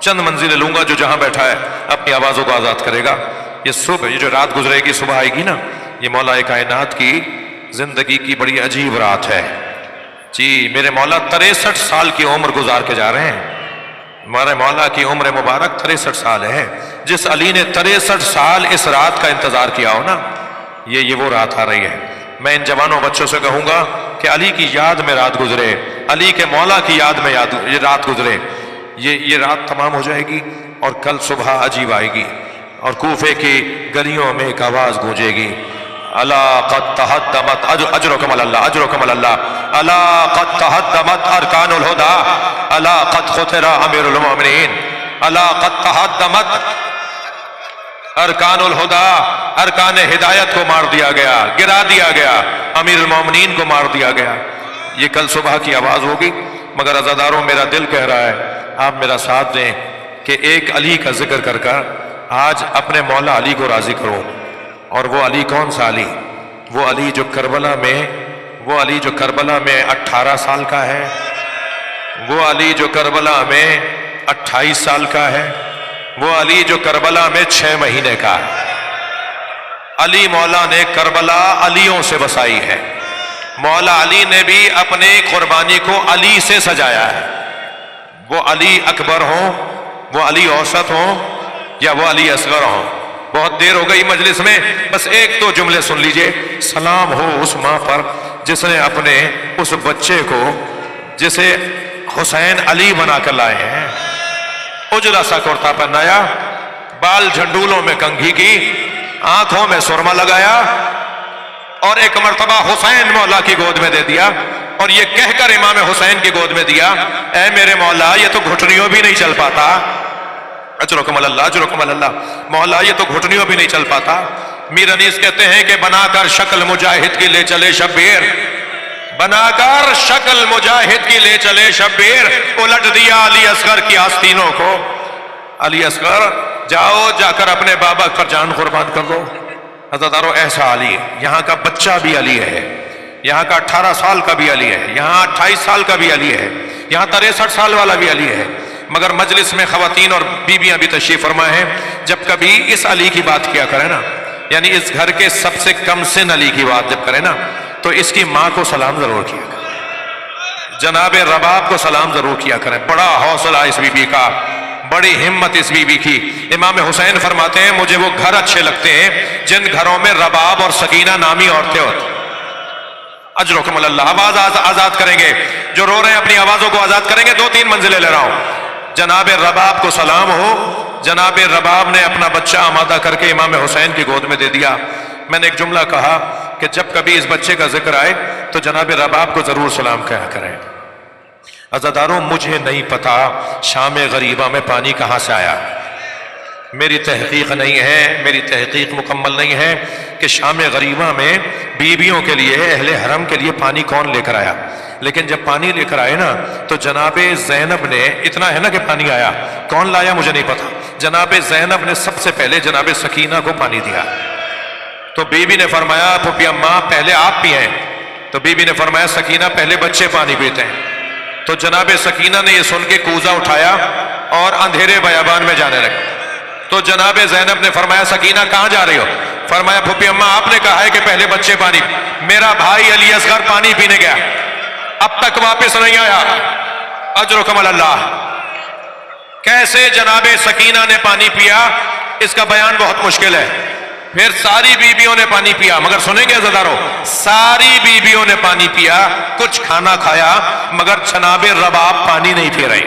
چند منزلیں لوں گا، جو جہاں بیٹھا ہے اپنی آوازوں کو آزاد کرے گا۔ یہ صبح، یہ جو رات گزرے گی صبح آئے گی نا، یہ مولا کائنات کی زندگی کی بڑی عجیب رات ہے جی۔ میرے مولا 63 سال کی عمر گزار کے جا رہے ہیں۔ ہمارے مولا کی عمر مبارک 63 سال ہے۔ جس علی نے 63 سال اس رات کا انتظار کیا ہو نا، یہ وہ رات آ رہی ہے۔ میں ان جوانوں بچوں سے کہوں گا کہ علی کی یاد میں رات گزرے، علی کے مولا کی یاد میں یہ رات گزرے۔ یہ رات تمام ہو جائے گی اور کل صبح عجیب آئے گی، اور کوفے کی گلیوں میں ایک آواز گونجے گی، الا قد تہدمت اجرکم اللہ، اجرکم اللہ، الا قد تہدمت ارکان الہدی، الا قد خطر امیر المؤمنین، الا قد تہدمت ارکان الہدی، ارکان ہدایت کو مار دیا گیا، گرا دیا گیا، امیر المومنین کو مار دیا گیا۔ یہ کل صبح کی آواز ہوگی۔ مگر عزاداروں، میرا دل کہہ رہا ہے آپ میرا ساتھ دیں کہ ایک علی کا ذکر کر کر آج اپنے مولا علی کو راضی کرو۔ اور وہ علی کون سا علی؟ وہ علی جو کربلا میں 18 سال کا ہے، وہ علی جو کربلا میں 28 سال کا ہے، وہ علی جو کربلا میں 6 مہینے کا ہے۔ علی مولا نے کربلا علیوں سے بسائی ہے۔ مولا علی نے بھی اپنے قربانی کو علی سے سجایا ہے۔ وہ علی اکبر ہوں، وہ علی اوسط ہوں، یا وہ علی اصغر ہوں۔ بہت دیر ہو گئی مجلس میں، بس ایک تو جملے سن لیجئے۔ سلام ہو اس ماں پر جس نے اپنے اس بچے کو، جسے حسین علی بنا کر لائے ہیں، اجلا سا کرتا پہنایا، بال جھنڈولوں میں کنگھی کی، آنکھوں میں سرما لگایا، اور ایک مرتبہ حسین مولا کی گود میں دے دیا، اور یہ کہہ کر امام حسین کی گود میں دیا، اے میرے مولا یہ تو گھٹنیوں بھی نہیں چل پاتا، اجرکم اللہ، اجرکم اللہ، مولا یہ تو گھٹنیوں بھی نہیں چل پاتا۔ میر انیس کہتے ہیں کہ بنا کر شکل مجاہد کی لے چلے شبیر، بنا کر شکل مجاہد کی لے چلے شبیر، الٹ دیا علی اصغر کی آستینوں کو۔ علی اصغر جاؤ، جا کر اپنے بابا پر جان قربان کر دو۔ عزادارو، ایسا علی ہے، یہاں کا بچہ بھی علی ہے، یہاں کا 18 سال کا بھی علی ہے، یہاں 28 سال کا بھی علی ہے، یہاں 63 سال والا بھی علی ہے۔ مگر مجلس میں خواتین اور بیویاں بھی تشریف فرما ہیں، جب کبھی اس علی کی بات کیا کریں نا، یعنی اس گھر کے سب سے کم سن علی کی بات جب کریں نا، تو اس کی ماں کو سلام ضرور کیا کریں، جناب رباب کو سلام ضرور کیا کریں۔ بڑا حوصلہ اس بی بی کا، بڑی ہمت اس بی بی کی۔ امام حسین فرماتے ہیں مجھے وہ گھر اچھے لگتے ہیں جن گھروں میں رباب اور سکینہ نامی عورتیں ہوتی۔ اجرکم اللہ، آواز آزاد کریں گے، جو رو رہے ہیں اپنی آوازوں کو آزاد کریں گے۔ 2-3 منزلیں لے رہا ہوں۔ جناب رباب کو سلام ہو، جناب رباب نے اپنا بچہ آمادہ کر کے امام حسین کی گود میں دے دیا۔ میں نے ایک جملہ کہا کہ جب کبھی اس بچے کا ذکر آئے تو جناب رباب کو ضرور سلام کہا کریں۔ عزاداروں، مجھے نہیں پتا شام غریبہ میں پانی کہاں سے آیا، میری تحقیق نہیں ہے، میری تحقیق مکمل نہیں ہے کہ شام غریبہ میں بیویوں کے لیے، اہل حرم کے لیے پانی کون لے کر آیا۔ لیکن جب پانی لے کر آئے نا تو جناب زینب نے، اتنا ہے نا کہ پانی آیا، کون لایا مجھے نہیں پتا، جناب زینب نے سب سے پہلے جناب سکینہ کو پانی دیا۔ تو بی بی نے فرمایا پھپھی اماں پہلے آپ پیئیں، تو بی بی نے فرمایا سکینہ پہلے بچے پانی پیتے ہیں۔ تو جناب سکینہ نے یہ سن کے کوزہ اٹھایا اور اندھیرے بیابان میں جانے لگے۔ تو جناب زینب نے فرمایا سکینہ کہاں جا رہی ہو؟ فرمایا پھپھی اماں آپ نے کہا ہے کہ پہلے بچے پانی، میرا بھائی علی اصغر پانی پینے گیا، اب تک واپس نہیں آیا۔ اجرکم اللہ۔ کیسے جناب سکینہ نے پانی پیا اس کا بیان بہت مشکل ہے۔ پھر ساری بیویوں نے پانی پیا، مگر سنیں گے عزادارو، ساری بیویوں نے پانی پیا، کچھ کھانا کھایا، مگر جناب رباب پانی نہیں پی رہی،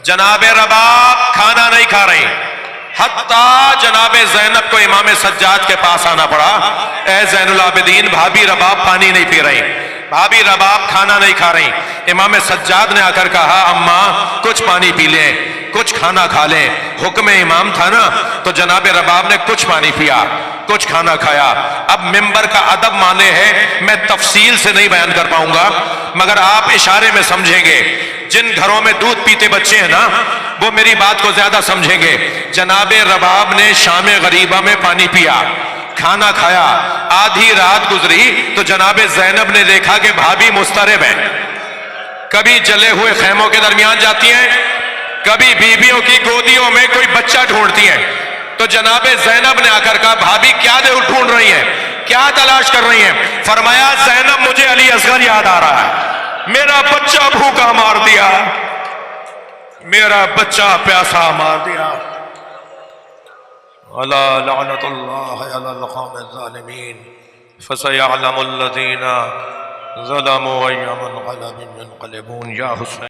جناب رباب کھانا نہیں کھا رہی۔ حتیٰ جناب زینب کو امام سجاد کے پاس آنا پڑا، اے زین العابدین بھابی رباب پانی نہیں پی رہی، بھابی رباب کھانا نہیں کھا رہی۔ امام سجاد نے آ کر کہا اماں کچھ پانی پی لیں، کچھ کھانا کھا لیں، حکم امام تھا نا۔ تو جناب رباب نے کچھ پانی پیا، کچھ کھانا کھایا۔ اب ممبر کا ادب مانے ہے، میں تفصیل سے نہیں بیان کر پاؤں گا، مگر آپ اشارے میں سمجھیں گے۔ جن گھروں میں دودھ پیتے بچے ہیں نا وہ میری بات کو زیادہ سمجھیں گے۔ جناب رباب نے شام غریبہ میں پانی پیا، کھانا کھایا، آدھی رات گزری تو جناب زینب نے دیکھا کہ بھابی مضطرب ہیں، کبھی جلے ہوئے خیموں کے درمیان جاتی ہیں، کبھی بیویوں کی گودیوں میں کوئی بچہ ڈھونڈتی ہیں۔ تو جناب زینب نے آ کر کہا بھابھی کیا ڈھونڈ رہی ہیں، کیا تلاش کر رہی ہیں؟ فرمایا زینب مجھے علی اصغر یاد آ رہا ہے، میرا بچہ بھوکا مار دیا، میرا بچہ پیاسا مار دیا۔ الا لعنت اللہ علی القوم الظالمین فسیعلم الذین ظلموا أی منقلب ينقلبون۔ یا حسین